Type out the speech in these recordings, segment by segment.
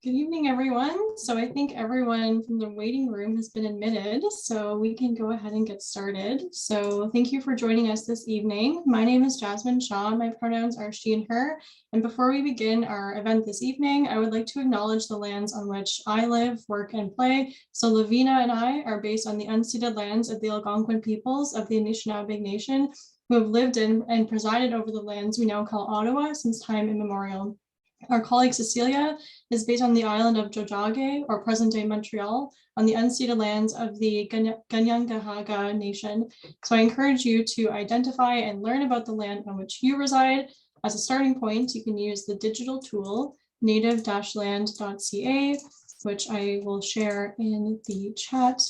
Good evening, everyone. So I think everyone from the waiting room has been admitted, so we can go ahead and get started. So thank you for joining us this evening. My name is Jasmine Shaw. My pronouns are she and her. And before we begin our event this evening, I would like to acknowledge the lands on which I live, work, and play. So Lavina and I are based on the unceded lands of the Algonquin peoples of the Anishinaabe Nation, who have lived in and presided over the lands we now call Ottawa since time immemorial. Our colleague Cecilia is based on the island of Jojage, or present-day Montreal, on the unceded lands of the Ganyangahaga Nation. So I encourage you to identify and learn about the land on which you reside. As a starting point, you can use the digital tool native-land.ca, which I will share in the chat.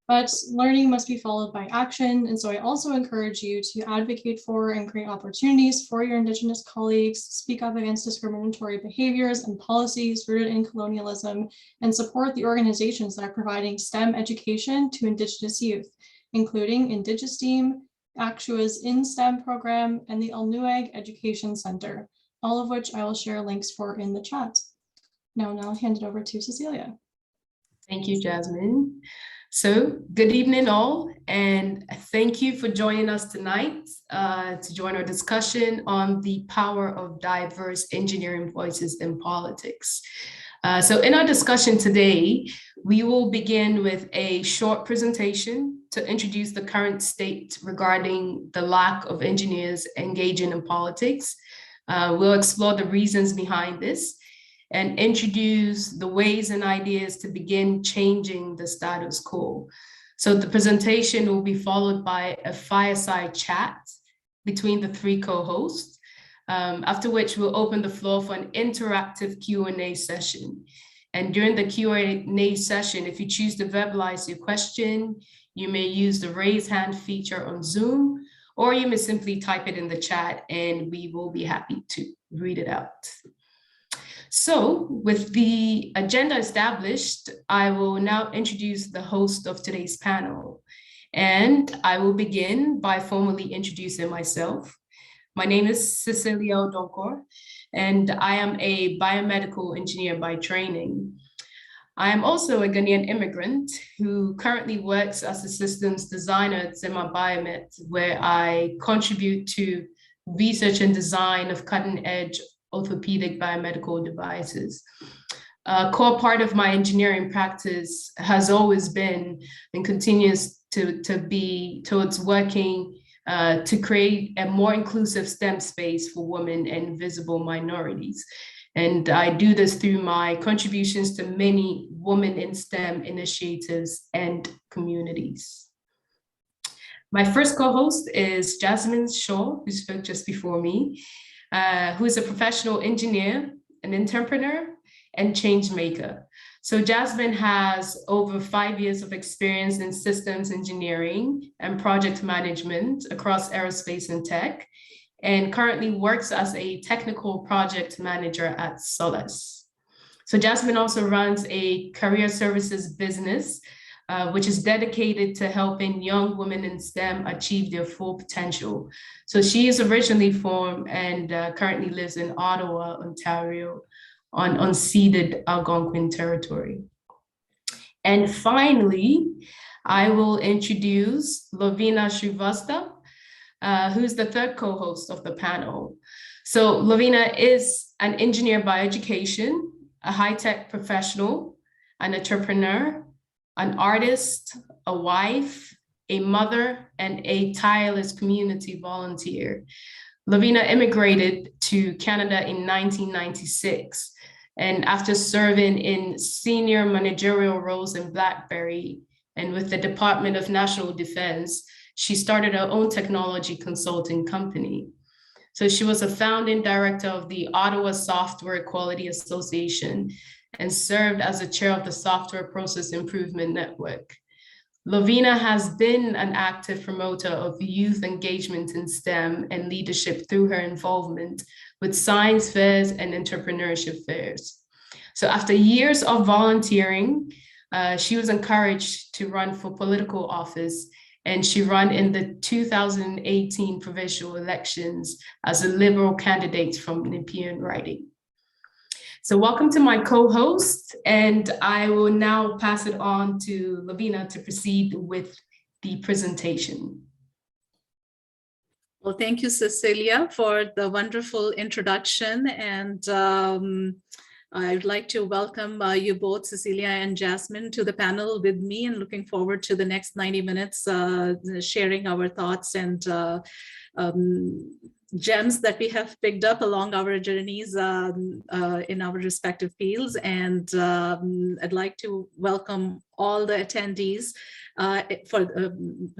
But learning must be followed by action. And so I also encourage you to advocate for and create opportunities for your Indigenous colleagues, speak up against discriminatory behaviors and policies rooted in colonialism, and support the organizations that are providing STEM education to Indigenous youth, including IndigiSTEAM, Actua's In STEM program, and the Alnuag Education Center, all of which I will share links for in the chat. Now I'll hand it over to Cecilia. Thank you, Jasmine. So good evening all, and thank you for joining us tonight to join our discussion on the power of diverse engineering voices in politics. So in our discussion today, we will begin with a short presentation to introduce the current state regarding the lack of engineers engaging in politics. We'll explore the reasons behind this and introduce the ways and ideas to begin changing the status quo. So the presentation will be followed by a fireside chat between the three co-hosts, after which we'll open the floor for an interactive Q&A session. And during the Q&A session, if you choose to verbalize your question, you may use the raise hand feature on Zoom, or you may simply type it in the chat and we will be happy to read it out. So with the agenda established, I will now introduce the host of today's panel. And I will begin by formally introducing myself. My name is Cecilia Odonkor, and I am a biomedical engineer by training. I am also a Ghanaian immigrant who currently works as a systems designer at Zimmer Biomet, where I contribute to research and design of cutting-edge orthopedic biomedical devices. A core part of my engineering practice has always been and continues to be towards working to create a more inclusive STEM space for women and visible minorities. And I do this through my contributions to many women in STEM initiatives and communities. My first co-host is Jasmine Shaw, who spoke just before me, who is a professional engineer, an entrepreneur, and change maker. So Jasmine has over 5 years of experience in systems engineering and project management across aerospace and tech, and currently works as a technical project manager at Solace. So Jasmine also runs a career services business, which is dedicated to helping young women in STEM achieve their full potential. So she is originally from and currently lives in Ottawa, Ontario, on unceded Algonquin territory. And finally, I will introduce Lavina Shrivastava, who is the third co-host of the panel. So Lavina is an engineer by education, a high-tech professional, an entrepreneur, an artist, a wife, a mother, and a tireless community volunteer. Lavina immigrated to Canada in 1996, and after serving in senior managerial roles in BlackBerry and with the Department of National Defense, she started her own technology consulting company. So she was a founding director of the Ottawa Software Quality Association and served as the chair of the Software Process Improvement Network. Lavina has been an active promoter of youth engagement in STEM and leadership through her involvement with science fairs and entrepreneurship fairs. So after years of volunteering, she was encouraged to run for political office, and she ran in the 2018 provincial elections as a Liberal candidate from Nepean riding. So welcome to my co-host, and I will now pass it on to Lavina to proceed with the presentation. Well, thank you, Cecilia, for the wonderful introduction. And I'd like to welcome you both, Cecilia and Jasmine, to the panel with me, and looking forward to the next 90 minutes sharing our thoughts and gems that we have picked up along our journeys in our respective fields. And I'd like to welcome all the attendees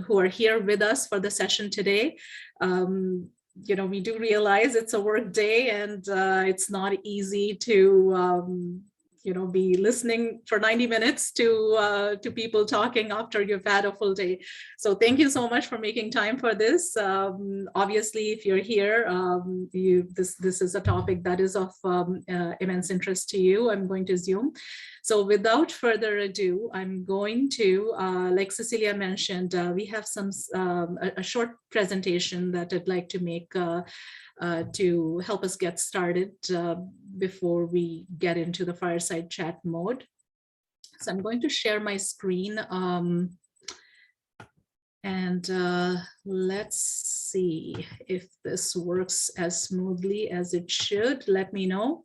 who are here with us for the session today. We do realize it's a work day, and it's not easy to be listening for 90 minutes to people talking after you've had a full day. So thank you so much for making time for this. Obviously, if you're here, this is a topic that is of immense interest to you, I'm going to assume. So without further ado, I'm going to, like Cecilia mentioned, we have a short presentation that I'd like to make to help us get started before we get into the fireside chat mode. So I'm going to share my screen and let's see if this works as smoothly as it should. Let me know.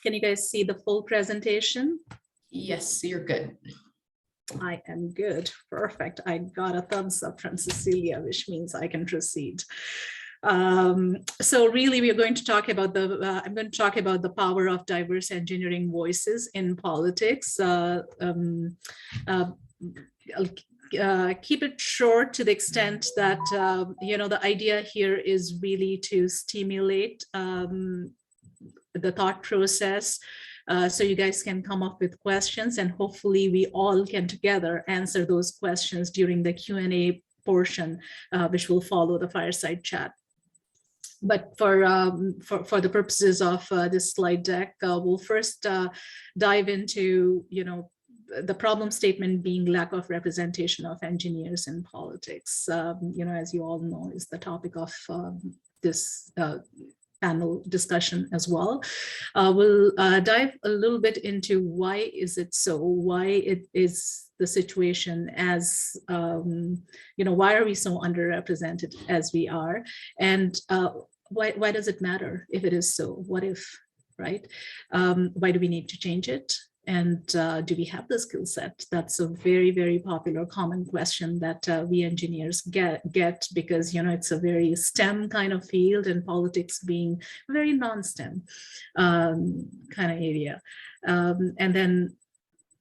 Can you guys see the full presentation? Yes, you're good. I am good. Perfect. I got a thumbs up from Cecilia, which means I can proceed. So really, we are going to talk about I'm going to talk about the power of diverse engineering voices in politics. I'll keep it short to the extent that, the idea here is really to stimulate the thought process, so you guys can come up with questions, and hopefully we all can together answer those questions during the Q&A portion, which will follow the fireside chat. But for the purposes of this slide deck, we'll first dive into, the problem statement being lack of representation of engineers in politics. As you all know, is the topic of this panel discussion as well. We'll dive a little bit into why is it so, why it is the situation as, why are we so underrepresented as we are, and why does it matter if it is so? What if, right? Why do we need to change it? And do we have the skill set? That's a very, very popular common question that we engineers get because, it's a very STEM kind of field, and politics being a very non-STEM kind of area. And then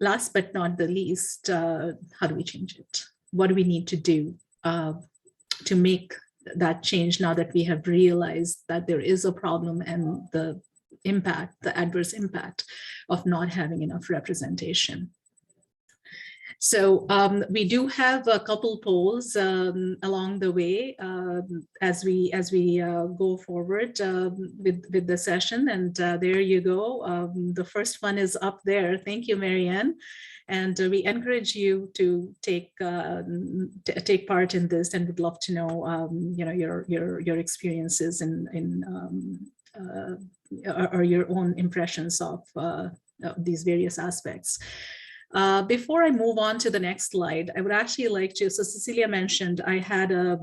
last but not the least, how do we change it? What do we need to do to make that change now that we have realized that there is a problem and the adverse impact of not having enough representation? So we do have a couple polls along the way as we go forward with the session, and there you go. The first one is up there. Thank you, Marianne. And we encourage you to take part in this, and would love to know your experiences or your own impressions of these various aspects. Before I move on to the next slide, I would actually like to, so Cecilia mentioned I had a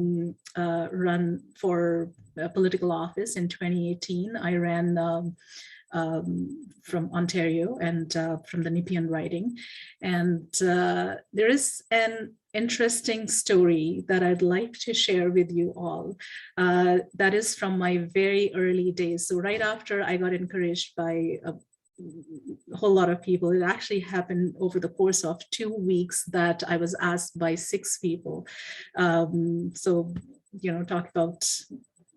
run for a political office in 2018. I ran from Ontario and from the Nepean riding. And there is an interesting story that I'd like to share with you all. That is from my very early days. So right after I got encouraged by a whole lot of people, it actually happened over the course of 2 weeks that I was asked by 6 people. So, talk about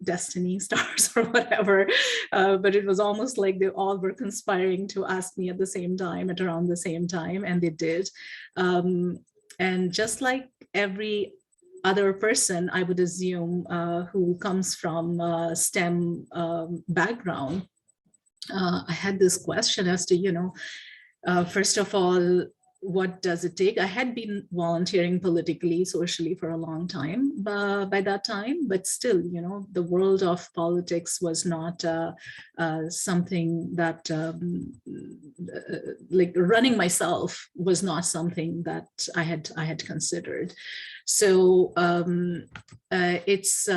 destiny, stars, or whatever, but it was almost like they all were conspiring to ask me at the same time, at around the same time, and they did. And just like every other person, I would assume, who comes from a STEM background, I had this question as to, first of all, what does it take? I had been volunteering politically, socially for a long time by that time, but still, you know, the world of politics was not something that, like running myself was not something that I had considered. So it's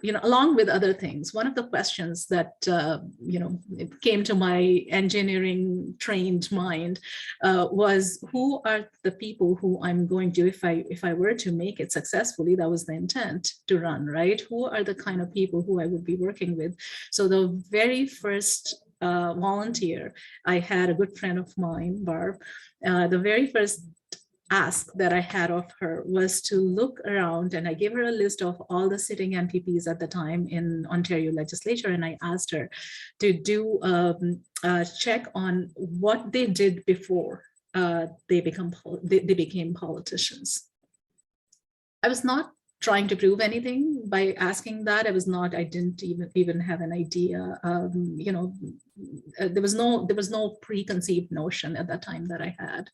you know, along with other things, one of the questions that, you know, it came to my engineering trained mind was, who are the people who I'm going to, if I were to make it successfully, that was the intent to run, right? Who are the kind of people who I would be working with? So the very first volunteer, I had a good friend of mine, Barb, the very first ask that I had of her was to look around, and I gave her a list of all the sitting MPPs at the time in Ontario legislature, and I asked her to do a check on what they did before they became politicians. I was not trying to prove anything by asking that. I didn't even have an idea. You know, there was no preconceived notion at that time that I had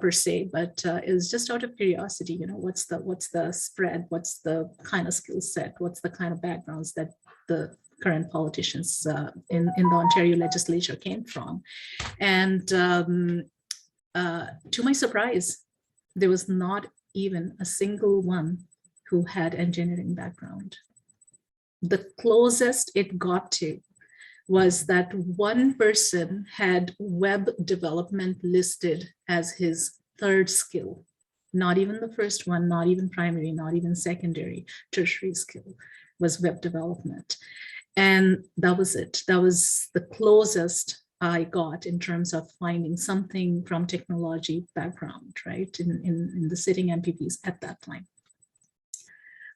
per se, but it was just out of curiosity. You know, what's the spread? What's the kind of skill set? What's the kind of backgrounds that the current politicians in the Ontario legislature came from? And to my surprise, there was not even a single one who had engineering background. The closest it got to was that one person had web development listed as his third skill. Not even the first one, not even primary, not even secondary, tertiary skill was web development. And that was it. That was the closest I got in terms of finding something from technology background, right, in the sitting MPPs at that time.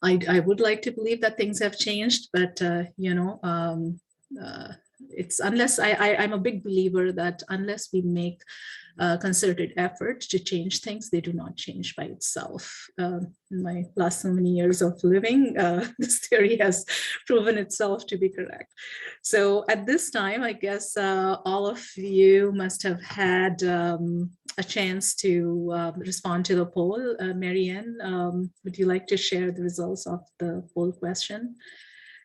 I would like to believe that things have changed, but you know, it's unless I'm a big believer that unless we make concerted effort to change things, they do not change by itself. In my last so many years of living, this theory has proven itself to be correct. So at this time, I guess all of you must have had a chance to respond to the poll. Marianne, would you like to share the results of the poll question?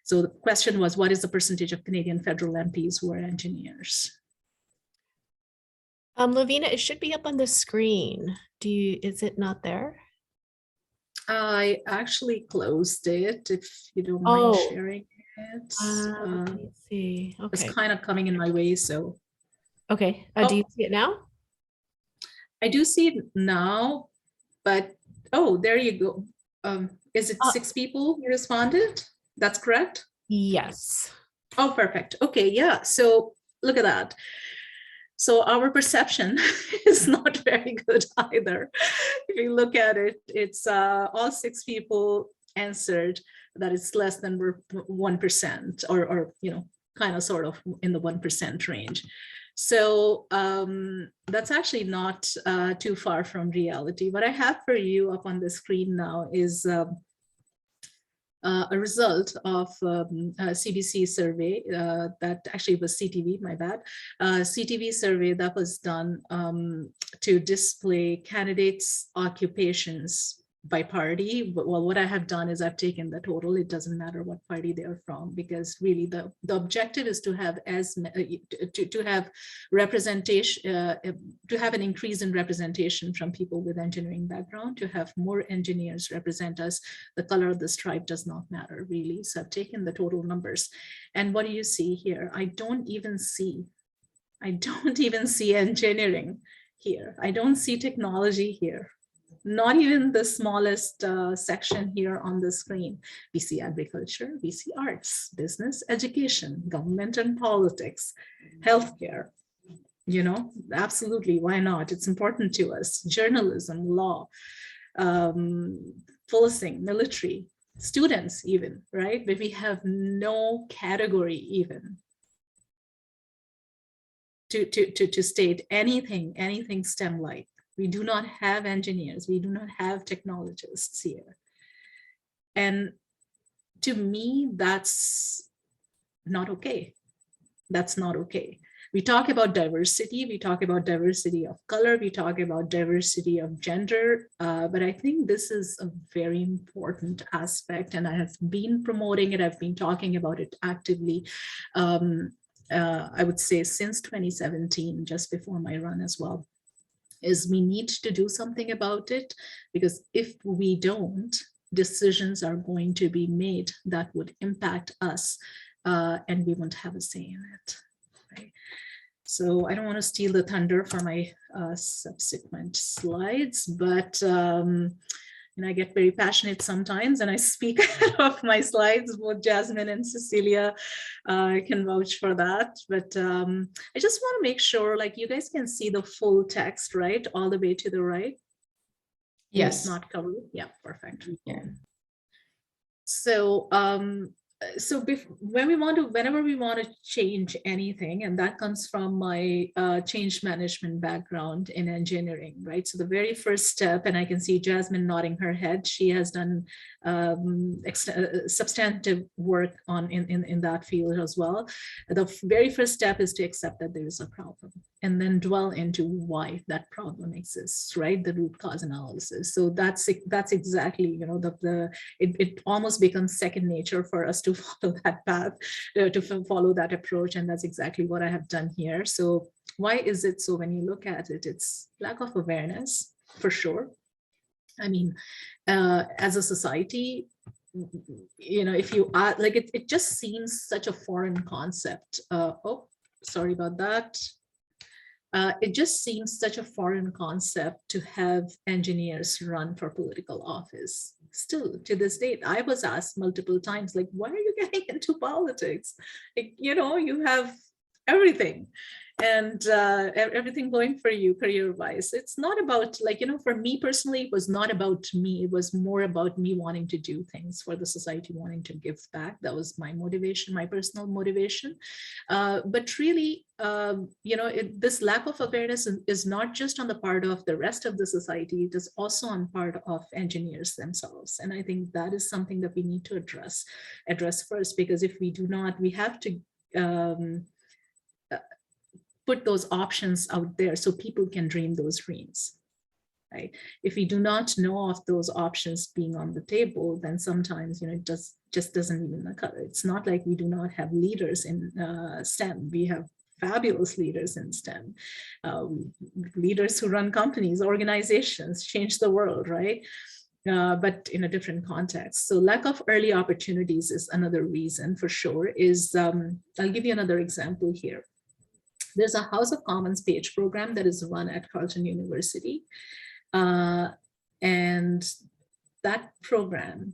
So the question was, what is the percentage of Canadian federal MPs who are engineers? Lavina, it should be up on the screen. Is it not there? I actually closed it, if you don't mind sharing it. Let me see. Okay. It's kind of coming in my way, so. Okay, do you see it now? I do see it now, but, oh, there you go. Is it 6 people who responded? That's correct? Yes. Oh, perfect. Okay, yeah, so look at that. So our perception is not very good either. If you look at it, it's all 6 people answered that it's less than 1%, or you know, kind of sort of in the 1% range. So that's actually not too far from reality. What I have for you up on the screen now is a result of a CBC survey that actually was CTV, my bad, CTV survey that was done to display candidates' occupations by party. Well, what I have done is I've taken the total. It doesn't matter what party they're from, because really the objective is to have to have representation, to have an increase in representation from people with engineering background, to have more engineers represent us. The color of the stripe does not matter really. So I've taken the total numbers, and what do you see here? I don't even see engineering here. I don't see technology here. Not even the smallest section here on the screen. We see agriculture, we see arts, business, education, government and politics, healthcare. You know, absolutely, why not? It's important to us. Journalism, law, policing, military, students even, right? But we have no category even to state anything STEM-like. We do not have engineers. We do not have technologists here. And to me, that's not okay. That's not okay. We talk about diversity, we talk about diversity of color, we talk about diversity of gender, but I think this is a very important aspect, and I have been promoting it, I've been talking about it actively, I would say since 2017, just before my run as well, is we need to do something about it, because if we don't, decisions are going to be made that would impact us, and we won't have a say in it. Right? So I don't want to steal the thunder for my subsequent slides, but I get very passionate sometimes and I speak of my slides. Both Jasmine and Cecilia can vouch for that. But I just want to make sure, like, you guys can see the full text, right? All the way to the right. Yes. It's not covered. Yeah, perfect. Yeah. So whenever we want to change anything, and that comes from my change management background in engineering, right? So the very first step, and I can see Jasmine nodding her head, she has done substantive work in that field as well. The very first step is to accept that there is a problem, and then dwell into why that problem exists, right? The root cause analysis. So that's exactly, it almost becomes second nature for us to follow that path, to follow that approach. And that's exactly what I have done here. So why is it so? When you look at it, it's lack of awareness, for sure. I mean, as a society, if you are like, it just seems such a foreign concept. Oh, sorry about that. It just seems such a foreign concept to have engineers run for political office. Still, to this date, I was asked multiple times, like, why are you getting into politics? Like, you have everything and everything going for you career-wise. It's not about, like, for me personally, it was not about me. It was more about me wanting to do things for the society, wanting to give back. That was my motivation, my personal motivation. But really, this lack of awareness is not just on the part of the rest of the society, it is also on part of engineers themselves. And I think that is something that we need to address first, because if we do not, we have to put those options out there so people can dream those dreams. Right? If we do not know of those options being on the table, then sometimes it just doesn't even occur. It's not like we do not have leaders in STEM. We have fabulous leaders in STEM, leaders who run companies, organizations, change the world, right? But in a different context. So lack of early opportunities is another reason, for sure. I'll give you another example here. There's a House of Commons PhD program that is run at Carleton University. And that program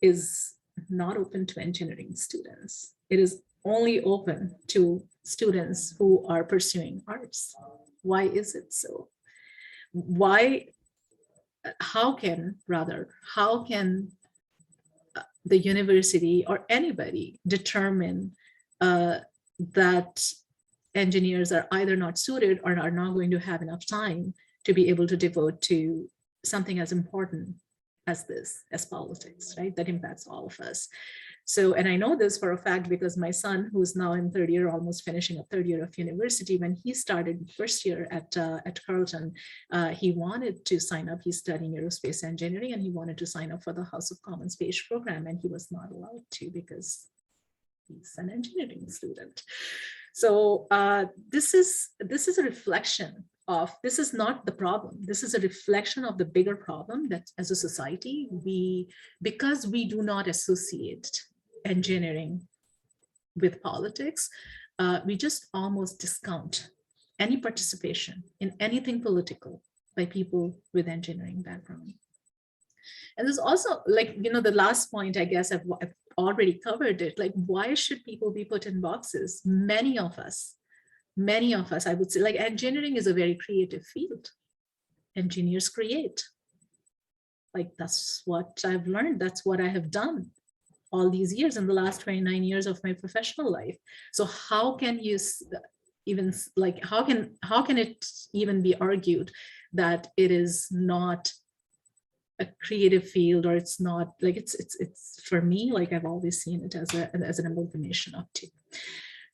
is not open to engineering students. It is only open to students who are pursuing arts. Why is it so? How can the university or anybody determine that engineers are either not suited or are not going to have enough time to be able to devote to something as important as this, as politics, right? That impacts all of us. So, and I know this for a fact because my son, who's now in third year, almost finishing a third year of university, when he started first year at Carleton, he wanted to sign up. He's studying aerospace engineering, and he wanted to sign up for the House of Commons PhD program, and he was not allowed to because he's an engineering student. So this is a reflection of, this is not the problem. This is a reflection of the bigger problem that as a society, because we do not associate engineering with politics, we just almost discount any participation in anything political by people with engineering background. And there's also, like, the last point, I guess I've already covered it, like, why should people be put in boxes? Many of us, I would say, like, engineering is a very creative field. Engineers create. Like, that's what I've learned. That's what I have done all these years in the last 29 years of my professional life. So how can you even, like, how can it even be argued that it is not a creative field, or it's not, like, it's for me, like, I've always seen it as an amalgamation of two.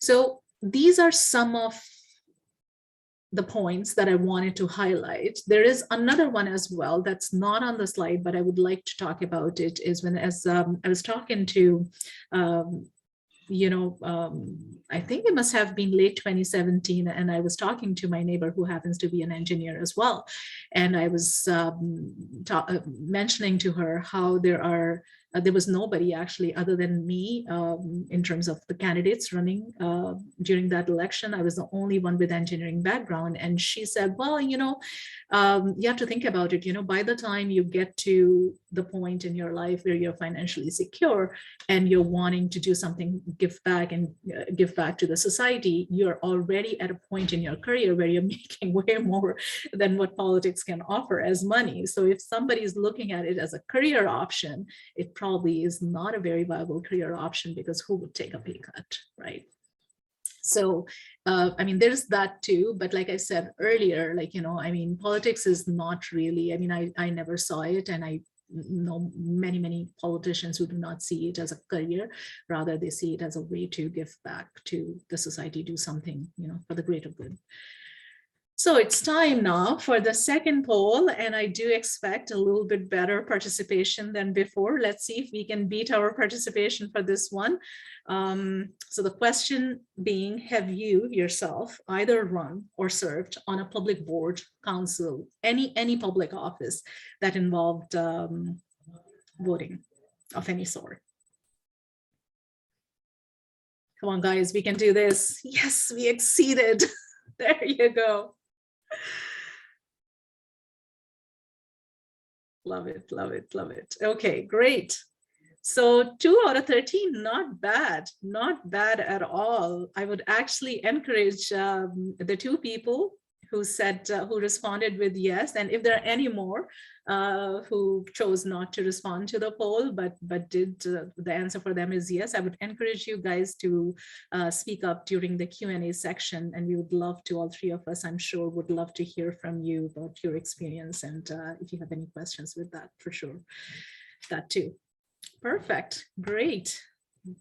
So these are some of the points that I wanted to highlight. There is another one as well that's not on the slide, but I would like to talk about it, is when as I was talking to, I think it must have been late 2017, and I was talking to my neighbor who happens to be an engineer as well. And I was mentioning to her how there was nobody actually other than me in terms of the candidates running during that election. I was the only one with engineering background. And she said, well, you have to think about it. By the time you get to the point in your life where you're financially secure and you're wanting to do something, give back to the society, you're already at a point in your career where you're making way more than what politics can offer as money. So if somebody is looking at it as a career option, it probably is not a very viable career option, because who would take a pay cut, right? So, there's that too. But like I said earlier, politics is not really, I never saw it, and I know many, many politicians who do not see it as a career. Rather, they see it as a way to give back to the society, do something, for the greater good. So it's time now for the second poll, and I do expect a little bit better participation than before. Let's see if we can beat our participation for this one. So the question being, have you yourself either run or served on a public board, council, any public office that involved voting of any sort? Come on, guys, we can do this. Yes, we exceeded. There you go. Love it, love it, love it. Okay, great. So 2 out of 13, not bad at all. I would actually encourage the 2 people who said, who responded with yes, and if there are any more who chose not to respond to the poll, but did, the answer for them is yes, I would encourage you guys to speak up during the Q&A section, and we would love to, all 3 of us, I'm sure, would love to hear from you about your experience, and if you have any questions with that, for sure, that too. Perfect, great.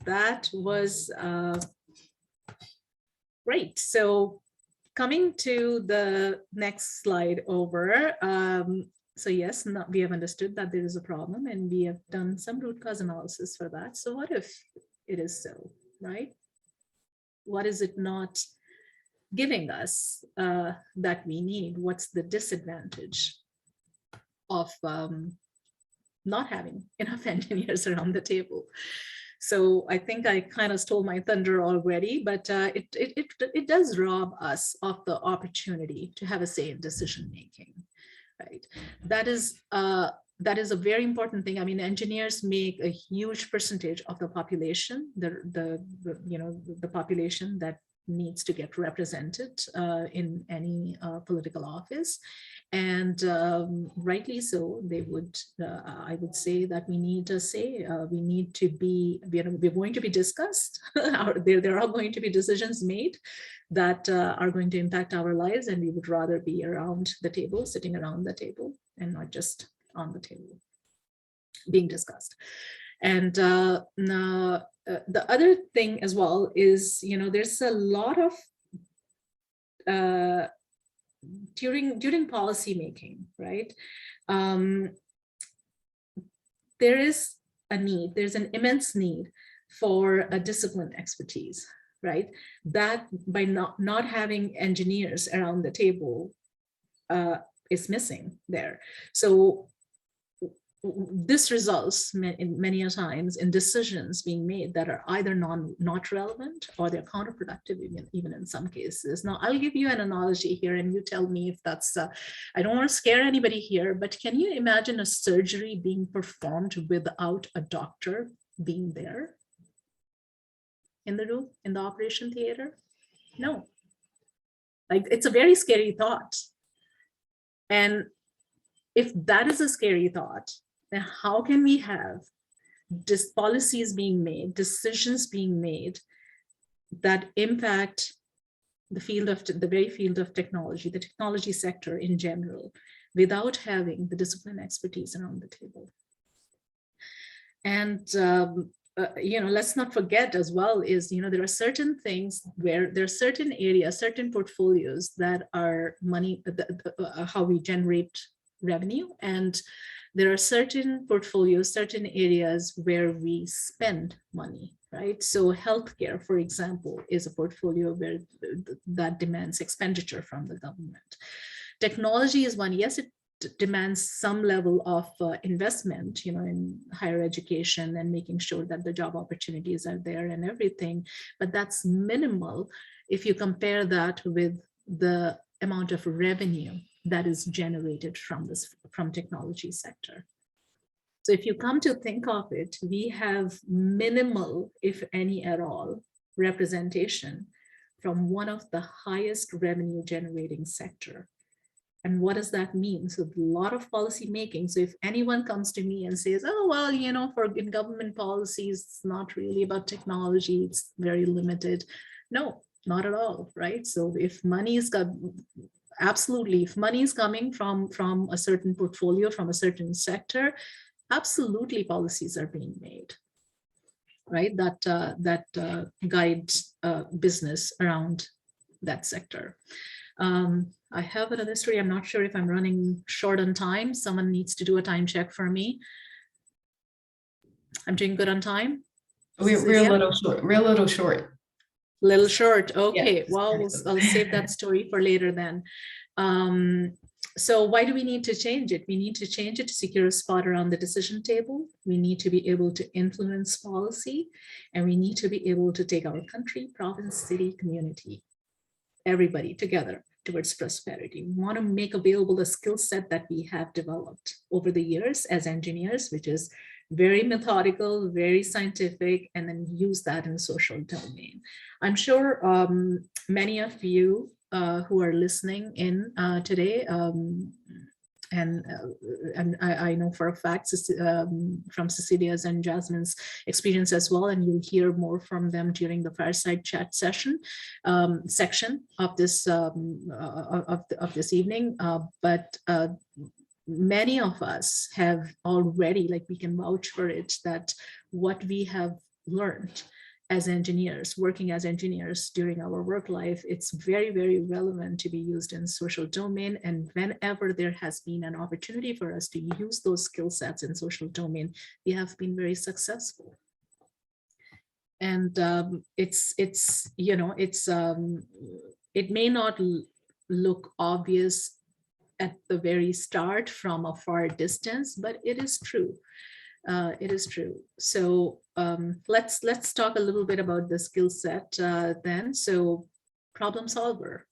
That was great. So coming to the next slide over. So yes, we have understood that there is a problem, and we have done some root cause analysis for that. So what if it is so, right? What is it not giving us that we need? What's the disadvantage of not having enough engineers around the table? So I think I kind of stole my thunder already, but it does rob us of the opportunity to have a say in decision making, right? That is a very important thing. Engineers make a huge percentage of the population, the population that needs to get represented in any political office. And rightly so, they would, I would say that we need to say, we need to be, we're going to be discussed. There are going to be decisions made that are going to impact our lives, and we would rather be around the table, sitting around the table, and not just on the table being discussed. And now, the other thing as well is, there's a lot of during policy making, right? There is a need, there's an immense need for a discipline expertise, right? That by not having engineers around the table is missing there. So this results many a times in decisions being made that are either not relevant, or they're counterproductive, even in some cases. Now, I'll give you an analogy here, and you tell me if that's, I don't want to scare anybody here, but can you imagine a surgery being performed without a doctor being there in the room, in the operation theater? No. Like, it's a very scary thought. And if that is a scary thought, then how can we have policies being made, decisions being made that impact the very field of technology, the technology sector in general, without having the discipline expertise around the table? And let's not forget as well is, there are certain things where there are certain areas, certain portfolios that are money, how we generate revenue. And there are certain portfolios, certain areas where we spend money, right? So healthcare, for example, is a portfolio where that demands expenditure from the government. Technology is one. Yes, it demands some level of investment, in higher education and making sure that the job opportunities are there and everything, but that's minimal if you compare that with the amount of revenue that is generated from technology sector. So if you come to think of it, we have minimal, if any at all, representation from one of the highest revenue generating sector. And what does that mean? So a lot of policy making. So if anyone comes to me and says, oh, well, in government policies, it's not really about technology, it's very limited. No, not at all, right? So if money is absolutely, if money is coming from a certain portfolio, from a certain sector, absolutely policies are being made, right? That guides business around that sector. I have another story. I'm not sure if I'm running short on time. Someone needs to do a time check for me. I'm doing good on time. We're a little short. We're a little short. Little short. Okay. Yes. Well, I'll save that story for later then. So why do we need to change it? We need to change it to secure a spot around the decision table. We need to be able to influence policy, and we need to be able to take our country, province, city, community, everybody together towards prosperity. We want to make available the skill set that we have developed over the years as engineers, which is very methodical, very scientific, and then use that in social domain. I'm sure many of you who are listening in today, and I know for a fact from Cecilia's and Jasmine's experience as well, and you'll hear more from them during the fireside chat section section of this of this evening. But many of us have already, like, we can vouch for it, that what we have learned as engineers, working as engineers during our work life, it's very, very relevant to be used in social domain. And whenever there has been an opportunity for us to use those skill sets in social domain, we have been very successful. And it may not look obvious at the very start from a far distance, but it is true. It is true. So let's talk a little bit about the skill set then. So problem solver.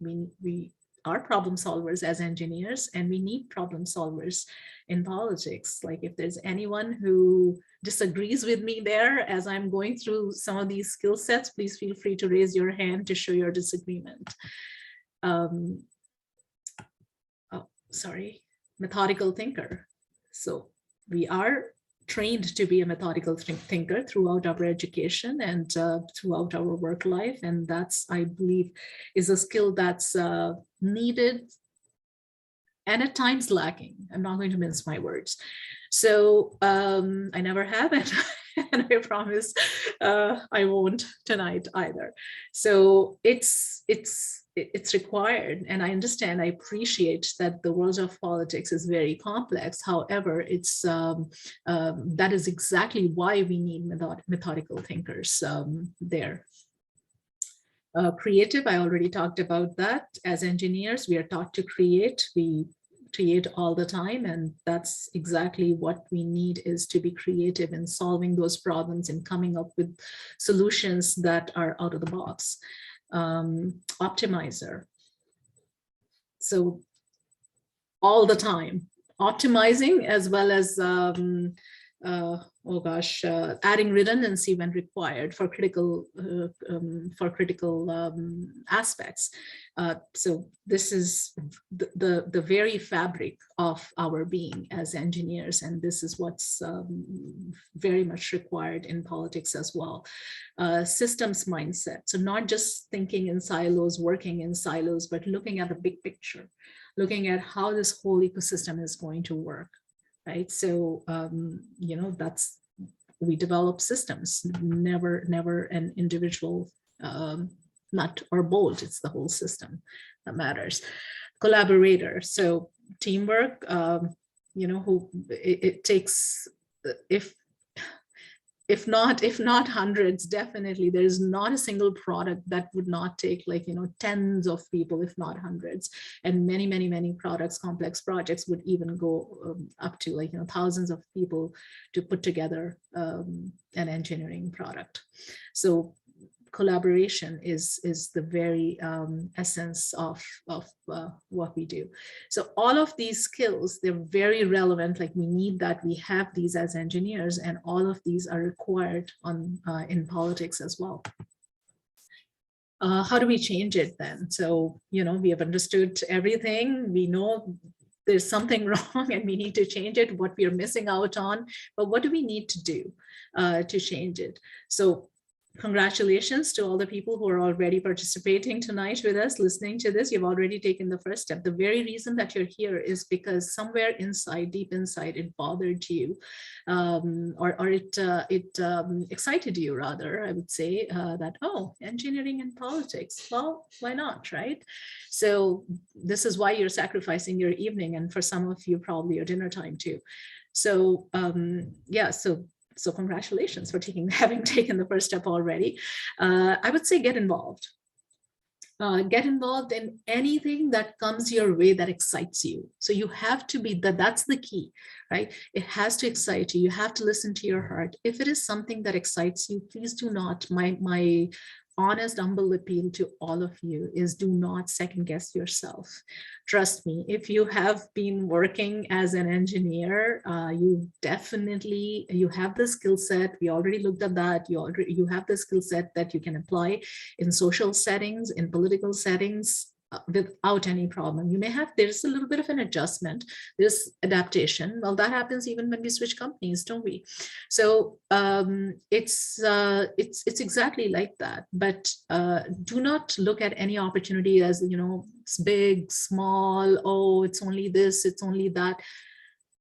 We are problem solvers as engineers, and we need problem solvers in politics. Like, if there's anyone who disagrees with me there as I'm going through some of these skill sets, please feel free to raise your hand to show your disagreement. Methodical thinker. So we are trained to be a methodical thinker throughout our education and throughout our work life. And that's, I believe, is a skill that's needed and at times lacking. I'm not going to mince my words. So I never have it, and I promise I won't tonight either. So it's required, and I understand, I appreciate that the world of politics is very complex. However, it's that is exactly why we need methodical thinkers there. Creative, I already talked about that. As engineers, we are taught to create. We create all the time, and that's exactly what we need, is to be creative in solving those problems and coming up with solutions that are out of the box. Optimizer. So all the time, optimizing, as well as adding redundancy when required for critical aspects. So this is the very fabric of our being as engineers, and this is what's very much required in politics as well. Systems mindset. So not just thinking in silos, working in silos, but looking at the big picture, looking at how this whole ecosystem is going to work. Right. So, that's we develop systems, never an individual nut or bolt. It's the whole system that matters. Collaborator, so teamwork, who it takes, if not hundreds, definitely there is not a single product that would not take tens of people, if not hundreds, and many products, complex projects would even go up to thousands of people to put together an engineering product. So collaboration is the very essence of what we do. So all of these skills, they're very relevant. Like we need that. We have these as engineers, and all of these are required in politics as well. How do we change it then? So we have understood everything. We know there's something wrong and we need to change it, what we are missing out on, but what do we need to do to change it? So congratulations to all the people who are already participating tonight with us, listening to this. You've already taken the first step. The very reason that you're here is because somewhere inside, deep inside, it bothered you, or it excited you, rather, I would say, that, oh, engineering and politics, well, why not, right? So this is why you're sacrificing your evening, and for some of you, probably your dinner time too. So yeah, so congratulations for having taken the first step already. I would say get involved. Get involved in anything that comes your way that excites you. So you have to be, that's the key, right? It has to excite you. You have to listen to your heart. If it is something that excites you, please do not, my honest, humble appeal to all of you is, do not second guess yourself. Trust me, if you have been working as an engineer, you have the skill set. We already looked at that. You have the skill set that you can apply in social settings, in political settings, without any problem. You may have, there's a little bit of an adjustment, there's adaptation. Well, that happens even when we switch companies, don't we? So it's exactly like that. But do not look at any opportunity as, it's big, small, oh, it's only this, it's only that.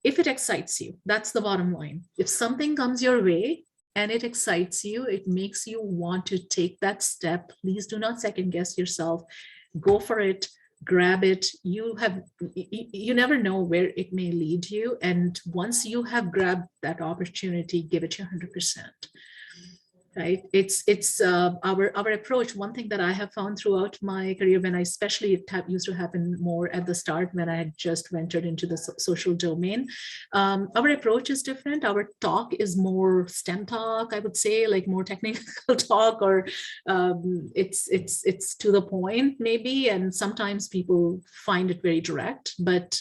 If it excites you, that's the bottom line. If something comes your way and it excites you, it makes you want to take that step, please do not second guess yourself. Go for it, grab it. You never know where it may lead you. And once you have grabbed that opportunity, give it your 100%. Right? It's our approach. One thing that I have found throughout my career, when especially it used to happen more at the start when I had just ventured into the social domain, our approach is different. Our talk is more STEM talk, I would say, like more technical talk, or it's to the point maybe, and sometimes people find it very direct, but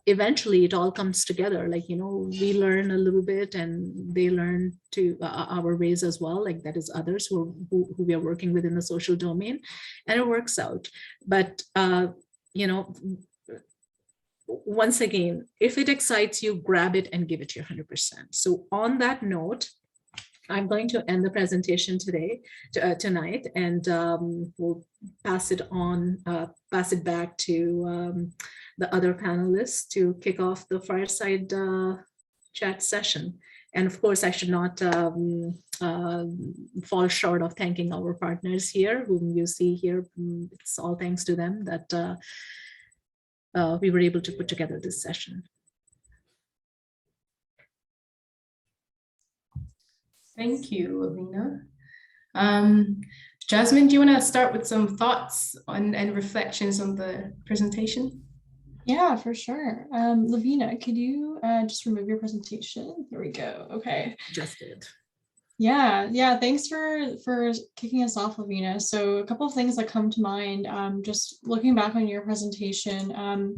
eventually it all comes together. Like, we learn a little bit and they learn to our ways as well. Like that is others who we are working with in the social domain, and it works out. But, once again, if it excites you, grab it and give it your 100%. So on that note, I'm going to end the presentation tonight, and we'll pass it back to the other panelists to kick off the fireside chat session. And of course, I should not fall short of thanking our partners here, whom you see here. It's all thanks to them that we were able to put together this session. Thank you, Lavina. Jasmine, do you want to start with some thoughts and reflections on the presentation? Yeah, for sure. Lavina, could you just remove your presentation? There we go. Okay. Just did. Yeah. Thanks for kicking us off, Lavina. So a couple of things that come to mind, just looking back on your presentation.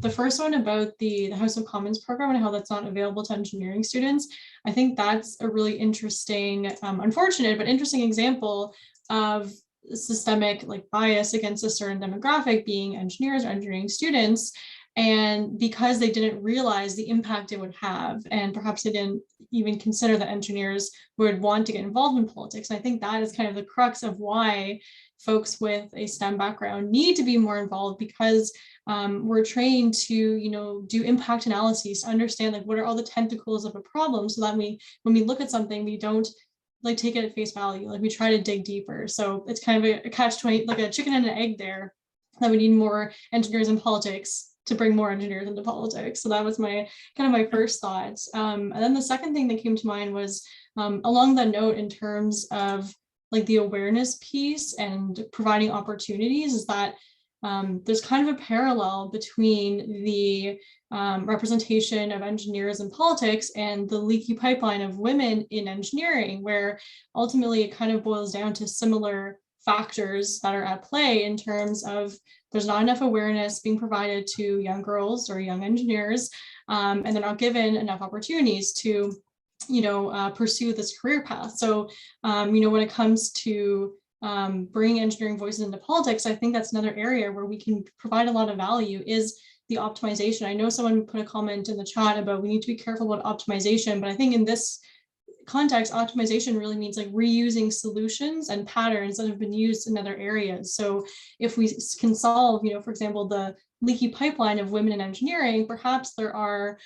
The first one about the House of Commons program and how that's not available to engineering students. I think that's a really interesting, unfortunate, but interesting example of systemic bias against a certain demographic, being engineers or engineering students. And because they didn't realize the impact it would have, and perhaps they didn't even consider that engineers would want to get involved in politics. And I think that is kind of the crux of why folks with a STEM background need to be more involved, because we're trained to, you know, do impact analyses to understand like what are all the tentacles of a problem, so that when we look at something, we don't like take it at face value, like we try to dig deeper. So it's kind of a catch-20, like a chicken and an egg there, that we need more engineers in politics to bring more engineers into politics. So that was my kind of my first thoughts. And then the second thing that came to mind was along that note, in terms of like the awareness piece and providing opportunities, is that there's kind of a parallel between the representation of engineers in politics and the leaky pipeline of women in engineering, where ultimately it kind of boils down to similar factors that are at play, in terms of there's not enough awareness being provided to young girls or young engineers, and they're not given enough opportunities to, you know, pursue this career path. So, you know, when it comes to bringing engineering voices into politics, I think that's another area where we can provide a lot of value, is the optimization. I know someone put a comment in the chat about we need to be careful about optimization, but I think in this context, optimization really means like reusing solutions and patterns that have been used in other areas. So if we can solve, you know, for example, the leaky pipeline of women in engineering, perhaps there are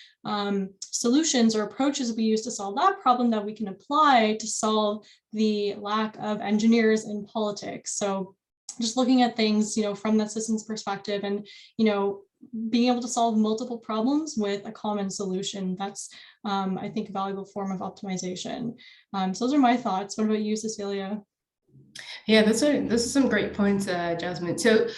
solutions or approaches we use to solve that problem that we can apply to solve the lack of engineers in politics. So just looking at things, you know, from the citizen's perspective, and, you know, being able to solve multiple problems with a common solution, that's I think a valuable form of optimization. So those are my thoughts. What about you, Cecilia? Yeah, those are some great points, Jasmine. So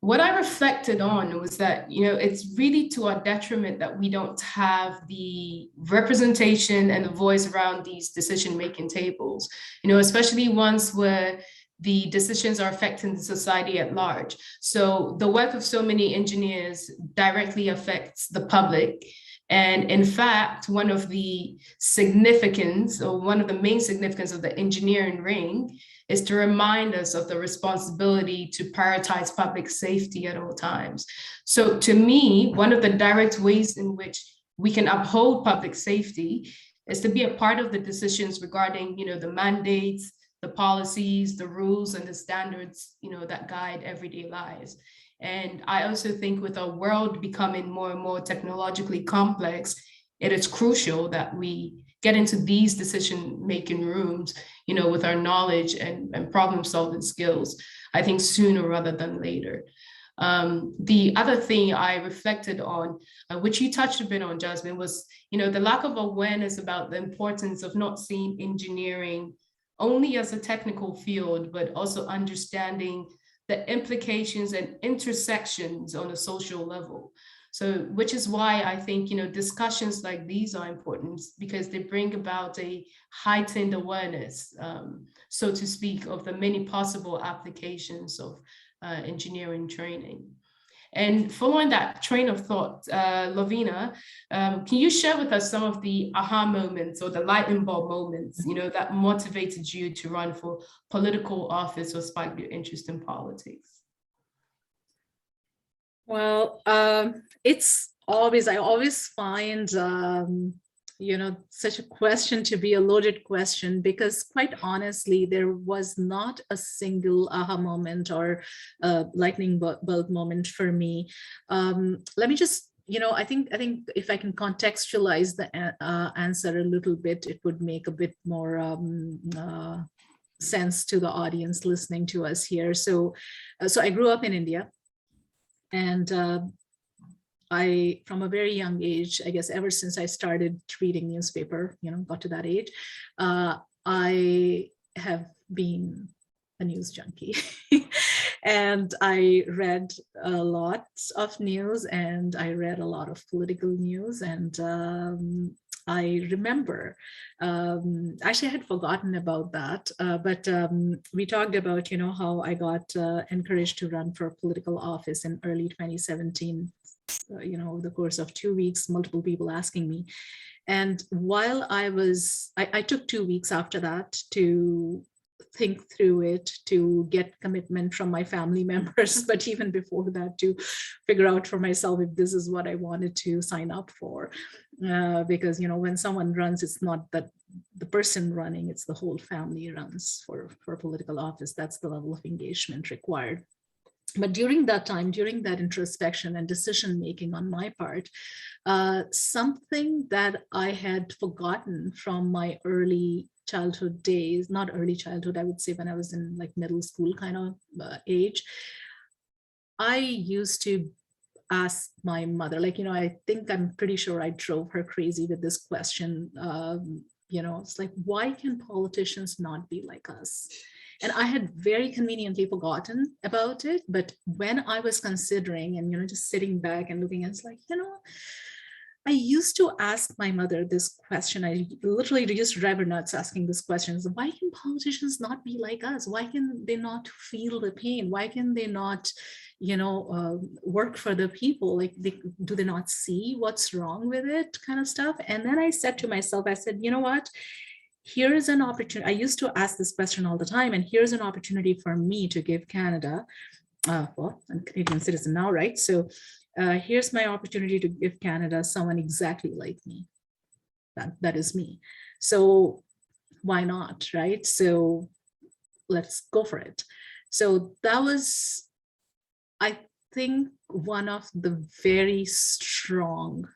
what I reflected on was that, you know, it's really to our detriment that we don't have the representation and the voice around these decision-making tables, you know, especially ones where the decisions are affecting the society at large. So the work of so many engineers directly affects the public. And in fact, one of the significance, or one of the main significance of the engineering ring, is to remind us of the responsibility to prioritize public safety at all times. So to me, one of the direct ways in which we can uphold public safety is to be a part of the decisions regarding, you know, the mandates, the policies, the rules, and the standards, you know, that guide everyday lives. And I also think with our world becoming more and more technologically complex, it is crucial that we get into these decision-making rooms, you know, with our knowledge and problem-solving skills, I think sooner rather than later. The other thing I reflected on, which you touched a bit on, Jasmine, was, you know, the lack of awareness about the importance of not seeing engineering only as a technical field, but also understanding the implications and intersections on a social level. So, which is why I think, you know, discussions like these are important, because they bring about a heightened awareness, so to speak, of the many possible applications of engineering training. And following that train of thought, Lavina, can you share with us some of the aha moments or the lightning bulb moments, you know, that motivated you to run for political office or sparked your interest in politics? Well, it's always, I always find, you know, such a question to be a loaded question, because quite honestly, there was not a single aha moment or lightning bulb moment for me. Let me just, you know, I think if I can contextualize the answer a little bit, it would make a bit more sense to the audience listening to us here. So I grew up in India, and I, from a very young age, I guess ever since I started reading newspaper, you know, got to that age, I have been a news junkie. And I read a lot of news, and I read a lot of political news. And I remember, actually I had forgotten about that, but we talked about, you know, how I got encouraged to run for political office in early 2017. You know, over the course of 2 weeks, multiple people asking me. And while I took 2 weeks after that to think through it, to get commitment from my family members, but even before that, to figure out for myself if this is what I wanted to sign up for. Because, you know, when someone runs, it's not that the person running, it's the whole family runs for political office. That's the level of engagement required. But during that time, during that introspection and decision making on my part, something that I had forgotten from my early childhood days, not early childhood, I would say when I was in like middle school kind of age, I used to ask my mother, like, I think I'm pretty sure I drove her crazy with this question. It's like, why can politicians not be like us? And I had very conveniently forgotten about it. But when I was considering and, just sitting back and looking, it's like, I used to ask my mother this question. I literally just drive her nuts asking this question. Why can politicians not be like us? Why can they not feel the pain? Why can they not, work for the people? Like, do they not see what's wrong with it, kind of stuff? And then I said to myself, I said, you know what? Here is an opportunity. I used to ask this question all the time, and here's an opportunity for me to give Canada, well, I'm a Canadian citizen now, right? So here's my opportunity to give Canada someone exactly like me. That is me. So why not, right? So let's go for it. So that was, I think, one of the very strong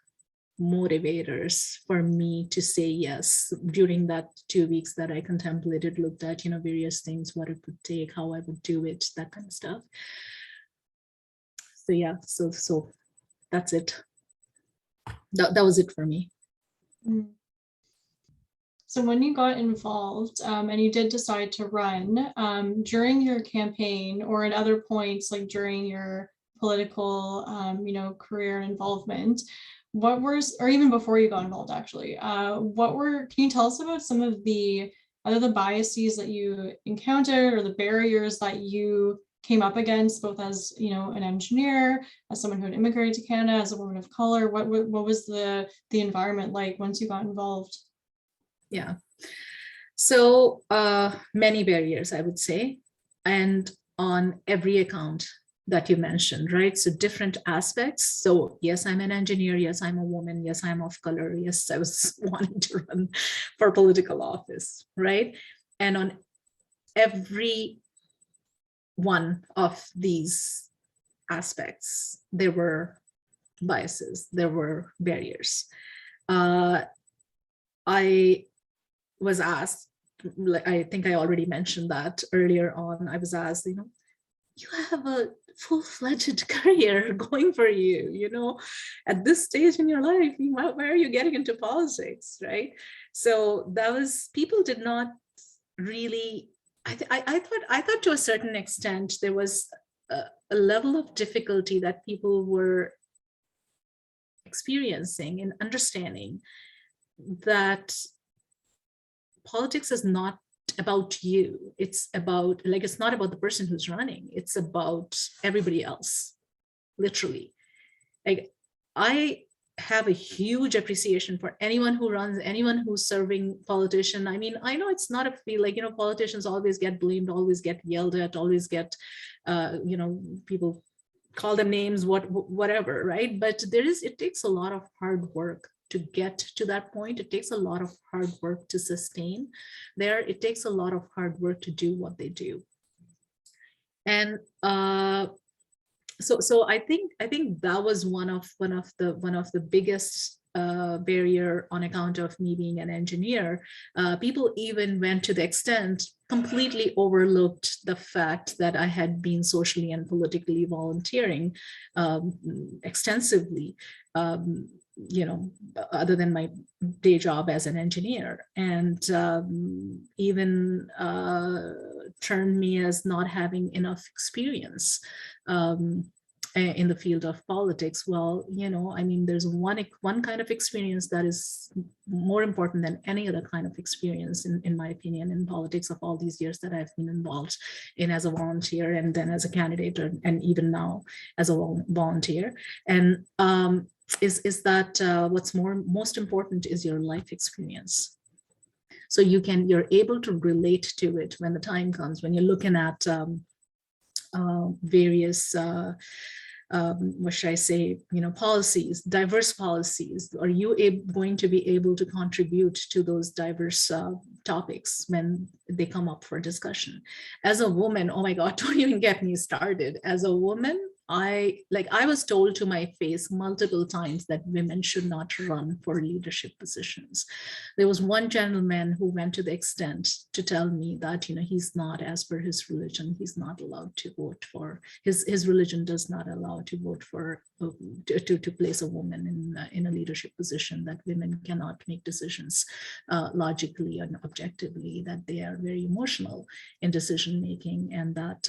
motivators for me to say yes during that 2 weeks that I contemplated, looked at, various things, what it would take, how I would do it, that kind of stuff. So yeah, so that's it. That was it for me. So when you got involved and you did decide to run, during your campaign or at other points, like during your political, career involvement, or even before you got involved, actually, can you tell us about some of the biases that you encountered or the barriers that you came up against, both as, an engineer, as someone who had immigrated to Canada, as a woman of color? What was the environment like once you got involved? Yeah. So many barriers, I would say, and on every account that you mentioned, right? So different aspects. So yes, I'm an engineer. Yes, I'm a woman. Yes, I'm of color. Yes, I was wanting to run for political office, right? And on every one of these aspects, there were biases, there were barriers. I was asked, I think I already mentioned that earlier on, I was asked, you have a full-fledged career going for you, at this stage in your life, why are you getting into politics, right? So that was, people did not really, I thought to a certain extent, there was a level of difficulty that people were experiencing in understanding that politics is not about you. It's about, like, it's not about the person who's running. It's about everybody else, literally. Like, I have a huge appreciation for anyone who runs, anyone who's serving politician. I mean, I know it's not a feel like, politicians always get blamed, always get yelled at, always get, people call them names, whatever, right? But it takes a lot of hard work to get to that point. It takes a lot of hard work to sustain there. It takes a lot of hard work to do what they do. And so I think that was one of the biggest barrier on account of me being an engineer. People even went to the extent, completely overlooked the fact that I had been socially and politically volunteering extensively, other than my day job as an engineer, and even turned me as not having enough experience in the field of politics. Well, I mean, there's one kind of experience that is more important than any other kind of experience, in my opinion, in politics, of all these years that I've been involved in as a volunteer, and then as a candidate, and even now as a volunteer. And is that what's most important is your life experience. So you're able to relate to it when the time comes, when you're looking at various what should I say, policies, diverse policies? Are you going to be able to contribute to those diverse topics when they come up for discussion? As a woman, oh my God, don't even get me started. As a woman, I was told to my face multiple times that women should not run for leadership positions. There was one gentleman who went to the extent to tell me that, he's not, as per his religion, he's not allowed to vote for, his religion does not allow to vote for, to place a woman in a leadership position, that women cannot make decisions logically and objectively, that they are very emotional in decision making, and that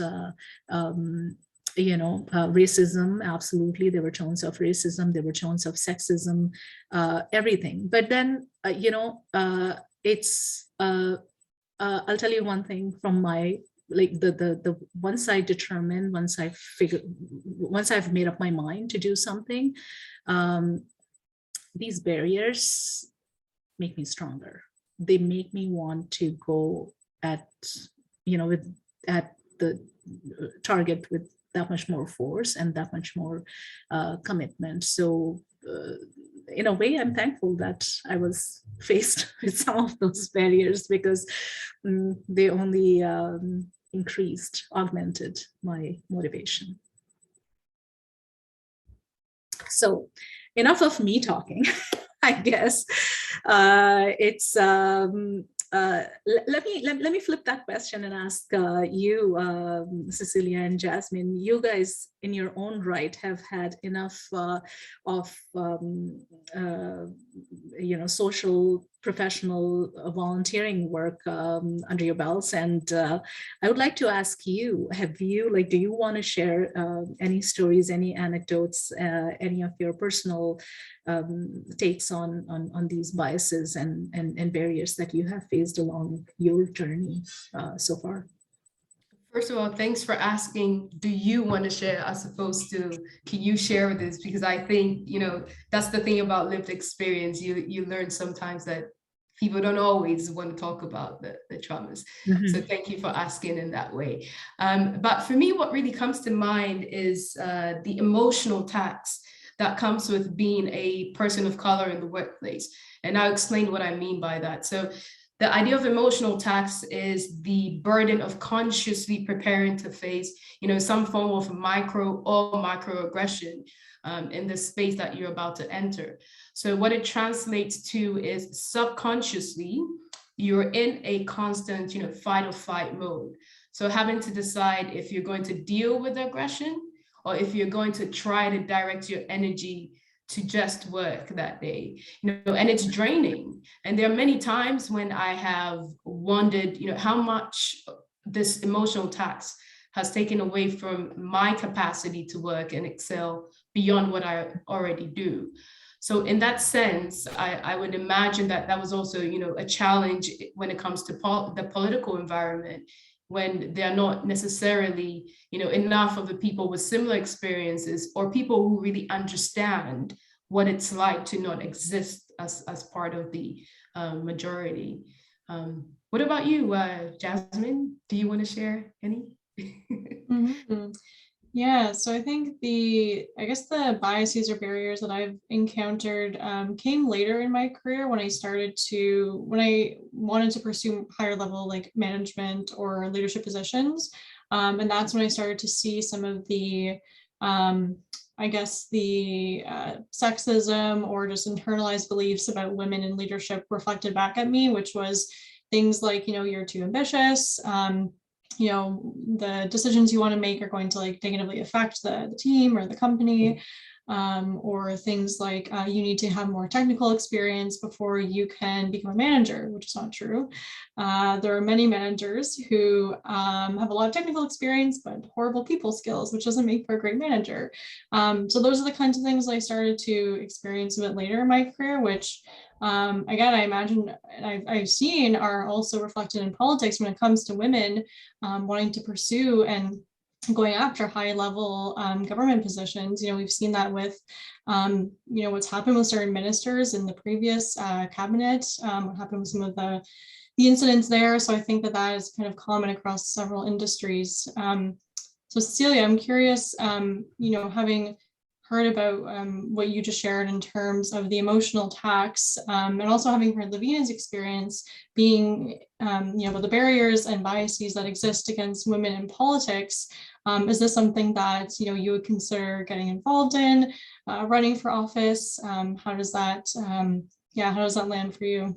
racism, absolutely, there were tones of racism, there were tones of sexism, everything. But then, it's, I'll tell you one thing from my, the once I determine, once I've made up my mind to do something, these barriers make me stronger. They make me want to go at the target with that much more force and that much more commitment. So in a way, I'm thankful that I was faced with some of those barriers, because they only augmented my motivation. So enough of me talking, I guess. It's let me flip that question and ask you, Cecilia and Jasmine. You guys, in your own right, have had enough of social, professional, volunteering work under your belts, and I would like to ask you: do you want to share any stories, any anecdotes, any of your personal takes on these biases and barriers that you have faced along your journey so far? First of all, thanks for asking, do you want to share, as opposed to, can you share this? Because I think, that's the thing about lived experience. You learn sometimes that people don't always want to talk about the traumas. Mm-hmm. So thank you for asking in that way. But for me, what really comes to mind is the emotional tax that comes with being a person of color in the workplace. And I'll explain what I mean by that. So the idea of emotional tax is the burden of consciously preparing to face, some form of micro or microaggression in the space that you're about to enter. So what it translates to is subconsciously, you're in a constant, fight or flight mode. So having to decide if you're going to deal with aggression or if you're going to try to direct your energy to just work that day, and it's draining. And there are many times when I have wondered, how much this emotional tax has taken away from my capacity to work and excel beyond what I already do. So in that sense, I would imagine that was also, a challenge when it comes to the political environment, when they're not necessarily, enough of the people with similar experiences or people who really understand what it's like to not exist as part of the majority. What about you, Jasmine? Do you want to share any? Mm-hmm. Yeah, so I think the biases or barriers that I've encountered came later in my career when I wanted to pursue higher level like management or leadership positions. And that's when I started to see some of the, sexism or just internalized beliefs about women in leadership reflected back at me, which was things like, you're too ambitious. The decisions you want to make are going to negatively affect the team or the company, or things like you need to have more technical experience before you can become a manager, which is not true. There are many managers who have a lot of technical experience, but horrible people skills, which doesn't make for a great manager. So those are the kinds of things I started to experience a bit later in my career, which again, I imagine I've seen are also reflected in politics when it comes to women wanting to pursue and going after high level government positions. We've seen that with, what's happened with certain ministers in the previous cabinet, what happened with some of the incidents there. So I think that is kind of common across several industries. So Cecilia, I'm curious, having heard about what you just shared in terms of the emotional tax, and also having heard Lavina's experience being, about the barriers and biases that exist against women in politics. Is this something that, you would consider getting involved in, running for office? How does that land for you?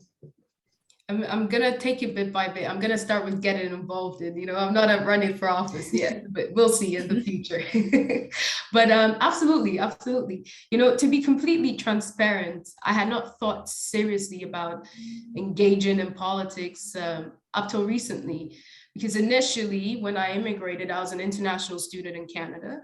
I'm gonna take it bit by bit. I'm gonna start with getting involved in, I'm not running for office yet, but we'll see in the future. But absolutely. To be completely transparent, I had not thought seriously about engaging in politics up till recently, because initially when I immigrated, I was an international student in Canada.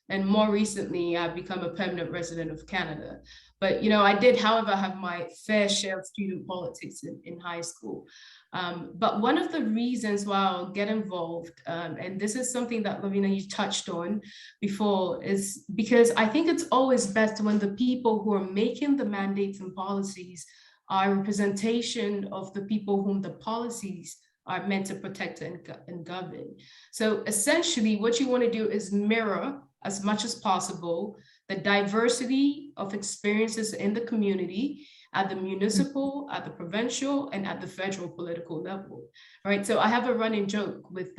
And more recently, I've become a permanent resident of Canada. But, I did, however, have my fair share of student politics in high school. But one of the reasons why I'll get involved, and this is something that Lavina, you touched on before, is because I think it's always best when the people who are making the mandates and policies are a representation of the people whom the policies are meant to protect and govern. So essentially, what you want to do is mirror as much as possible the diversity of experiences in the community at the municipal, at the provincial, and at the federal political level, right? So I have a running joke with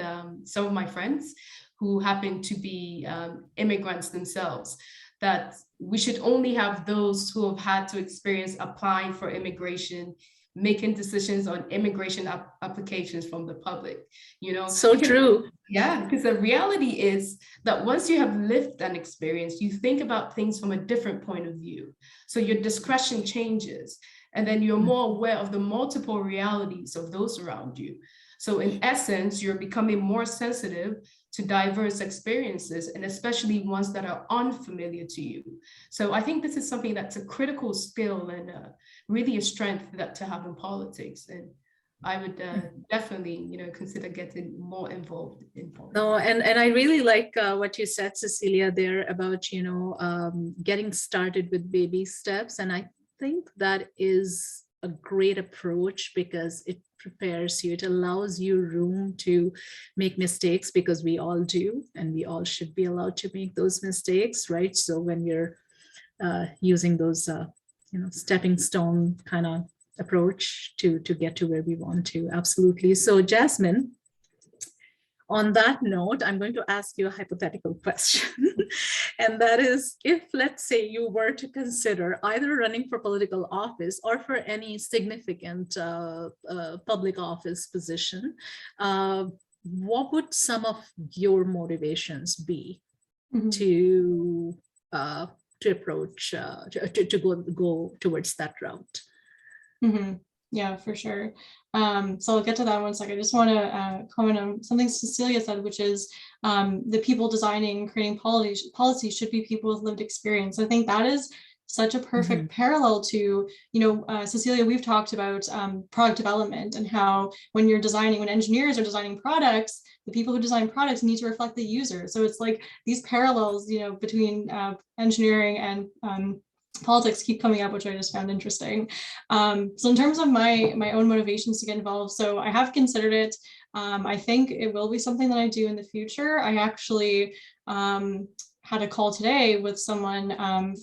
some of my friends who happen to be immigrants themselves, that we should only have those who have had to experience applying for immigration, making decisions on immigration applications from the public, So true. Yeah, because the reality is that once you have lived an experience, you think about things from a different point of view. So your discretion changes, and then you're more aware of the multiple realities of those around you. So in essence, you're becoming more sensitive to diverse experiences, and especially ones that are unfamiliar to you. So I think this is something that's a critical skill and really a strength that to have in politics. And I would definitely, consider getting more involved in politics. No, and I really like what you said, Cecilia, there about, getting started with baby steps. And I think that is a great approach, because it prepares you, it allows you room to make mistakes, because we all do, and we all should be allowed to make those mistakes, right? So when you're using those, stepping stone kind of approach to get to where we want to. Absolutely. So Jasmine, on that note, I'm going to ask you a hypothetical question. And that is, if, let's say, you were to consider either running for political office or for any significant public office position, what would some of your motivations be to approach, to go towards that route? Yeah, for sure. So I'll get to that in 1 second. I just want to comment on something Cecilia said, which is the people designing and creating policy should be people with lived experience. I think that is such a perfect parallel to, Cecilia, we've talked about product development, and how when engineers are designing products, the people who design products need to reflect the user. So it's like these parallels, between engineering and politics keep coming up, which I just found interesting. So in terms of my own motivations to get involved, so I have considered it. I think it will be something that I do in the future. I actually had a call today with someone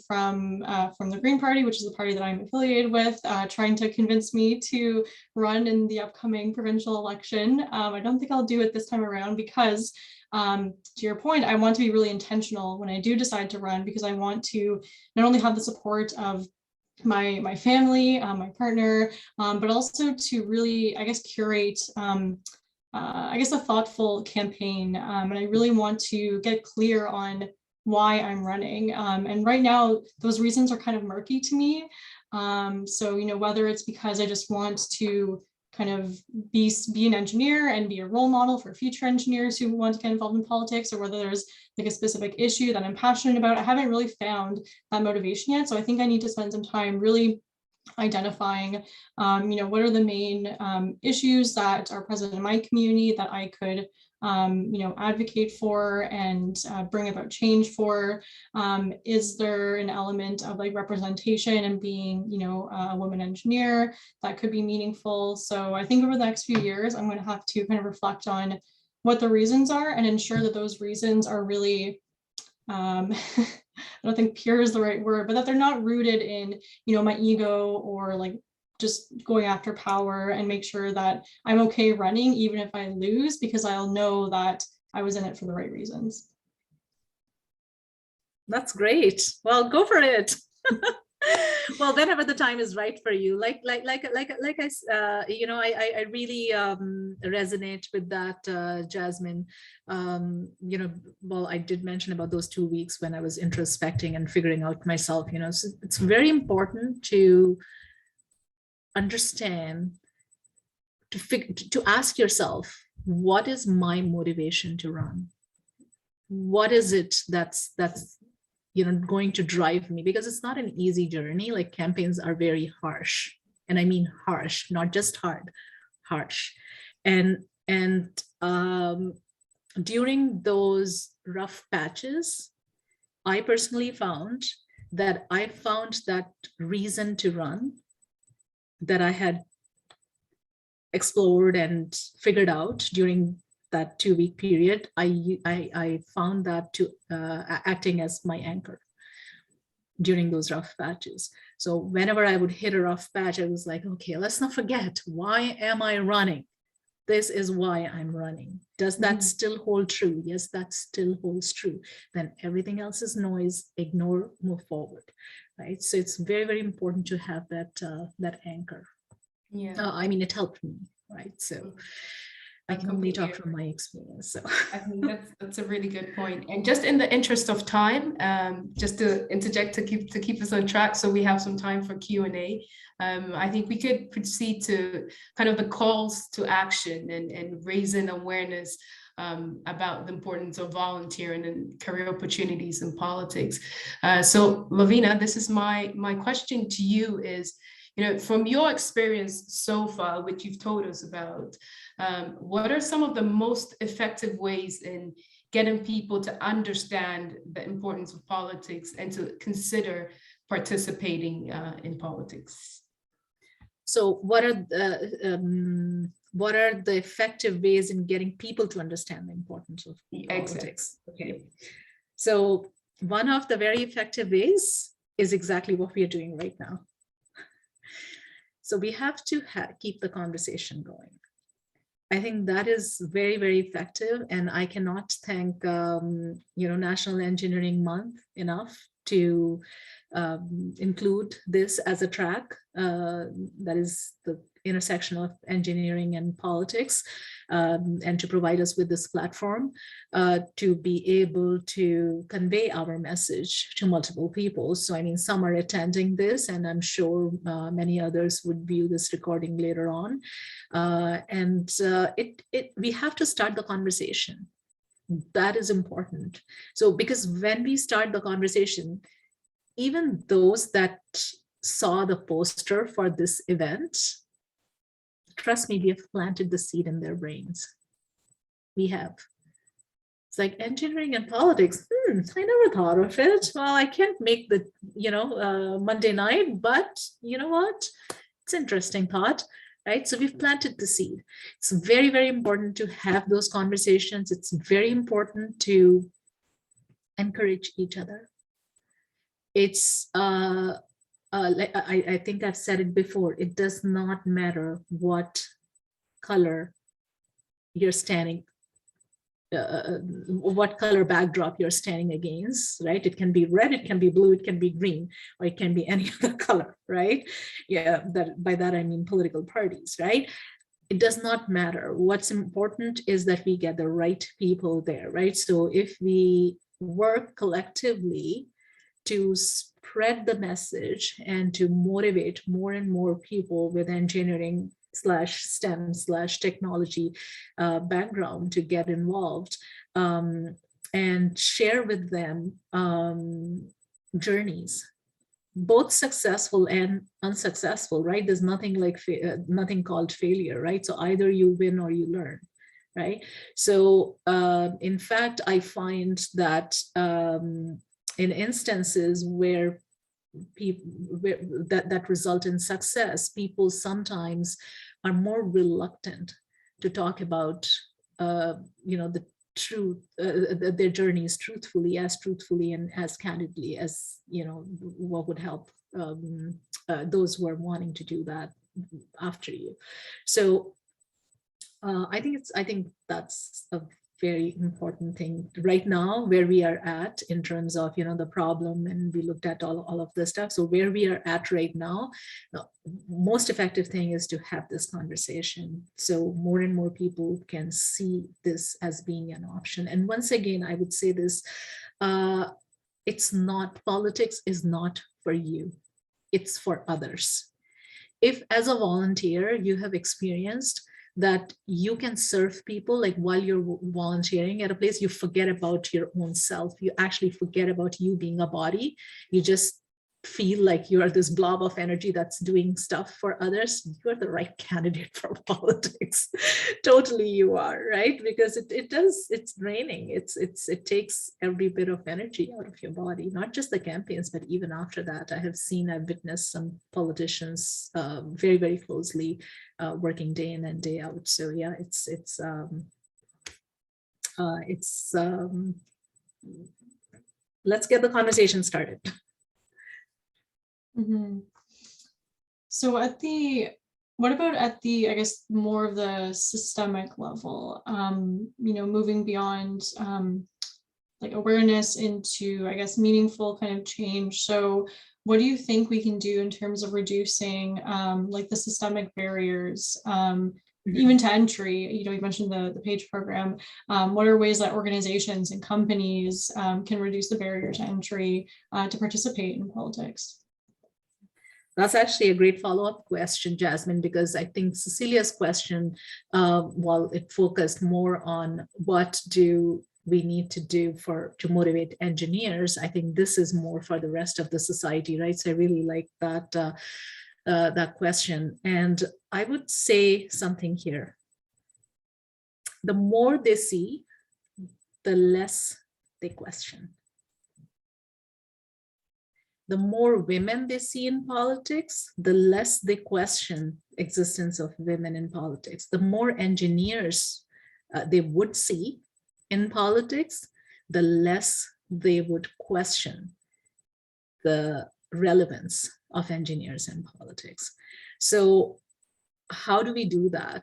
from the Green Party, which is the party that I'm affiliated with, trying to convince me to run in the upcoming provincial election. I don't think I'll do it this time around, because to your point, I want to be really intentional when I do decide to run, because I want to not only have the support of my family, my partner, but also to really, I guess, curate a thoughtful campaign. And I really want to get clear on why I'm running. And right now, those reasons are kind of murky to me. So, whether it's because I just want to kind of be an engineer and be a role model for future engineers who want to get involved in politics, or whether there's like a specific issue that I'm passionate about. I haven't really found that motivation yet. So I think I need to spend some time really identifying, what are the main issues that are present in my community that I could, advocate for and bring about change for. Is there an element of like representation and being, a woman engineer that could be meaningful? So I think over the next few years, I'm going to have to kind of reflect on what the reasons are and ensure that those reasons are really, I don't think pure is the right word, but that they're not rooted in, my ego or like just going after power, and make sure that I'm okay running even if I lose, because I'll know that I was in it for the right reasons. That's great. Well, go for it. Well, whenever the time is right for you, I really resonate with that, Jasmine. Well, I did mention about those 2 weeks when I was introspecting and figuring out myself. So it's very important to understand, to ask yourself, what is my motivation to run? What is it that's going to drive me? Because it's not an easy journey. Like, campaigns are very harsh, and I mean harsh, not just hard, harsh. And during those rough patches, I personally found that reason to run that I had explored and figured out during that 2-week period, I found that to acting as my anchor during those rough patches. So whenever I would hit a rough patch, I was like, okay, let's not forget, why am I running? This is why I'm running. Does that still hold true? Yes, that still holds true. Then everything else is noise. Ignore, move forward, right? So it's very, very important to have that anchor. Yeah. I mean, it helped me, right? So I can only talk from my experience. So I think that's a really good point. And just in the interest of time, just to interject to keep us on track, so we have some time for Q&A. I think we could proceed to kind of the calls to action and raising awareness about the importance of volunteering and career opportunities in politics. So Lavina, this is my question to you is, from your experience so far, which you've told us about, what are some of the most effective ways in getting people to understand the importance of politics and to consider participating in politics? So what are the effective ways in getting people to understand the importance of politics? Okay. So one of the very effective ways is exactly what we are doing right now. So we have to keep the conversation going. I think that is very, very effective. And I cannot thank, National Engineering Month enough to include this as a track that is the intersection of engineering and politics, and to provide us with this platform to be able to convey our message to multiple people. So, I mean, some are attending this, and I'm sure many others would view this recording later on. We have to start the conversation. That is important. So, because when we start the conversation, even those that saw the poster for this event, trust me, we have planted the seed in their brains. We have. It's like engineering and politics. I never thought of it. Well, I can't make the, Monday night, but you know what? It's an interesting thought, right? So we've planted the seed. It's very, very important to have those conversations. It's very important to encourage each other. It's like I think I've said it before, it does not matter what color you're standing, what color backdrop you're standing against, right? It can be red, it can be blue, it can be green, or it can be any other color, right? Yeah, by that I mean political parties, right? It does not matter. What's important is that we get the right people there, right? So if we work collectively to spread the message and to motivate more and more people with engineering /STEM /technology background to get involved, and share with them journeys, both successful and unsuccessful, right? There's nothing like nothing called failure, right? So either you win or you learn, right? So in fact, I find that in instances where people that result in success, people sometimes are more reluctant to talk about the truth, their journeys truthfully and as candidly as, what would help those who are wanting to do that after you. So I think that's a very important thing right now where we are at in terms of, the problem, and we looked at all of this stuff. So where we are at right now, the most effective thing is to have this conversation so more and more people can see this as being an option. And once again, I would say this, it's not, politics is not for you, it's for others. If as a volunteer you have experienced that you can serve people, like while you're volunteering at a place, you forget about your own self. You actually forget about you being a body. You just feel like you are this blob of energy that's doing stuff for others. You are the right candidate for politics. Totally you are, right? Because it's draining. It takes every bit of energy out of your body, not just the campaigns, but even after that. I've witnessed some politicians very, very closely working day in and day out. So yeah, let's get the conversation started. Mhm. So what about at the, I guess, more of the systemic level, moving beyond like awareness into, I guess, meaningful kind of change. So what do you think we can do in terms of reducing like the systemic barriers, even to entry? You mentioned the PAGE program. What are ways that organizations and companies can reduce the barrier to entry to participate in politics? That's actually a great follow-up question, Jasmine, because I think Cecilia's question, while it focused more on what do we need to do to motivate engineers, I think this is more for the rest of the society, right? So I really like that question. And I would say something here. The more they see, the less they question. The more women they see in politics, the less they question existence of women in politics. The more engineers they would see in politics, the less they would question the relevance of engineers in politics. So how do we do that?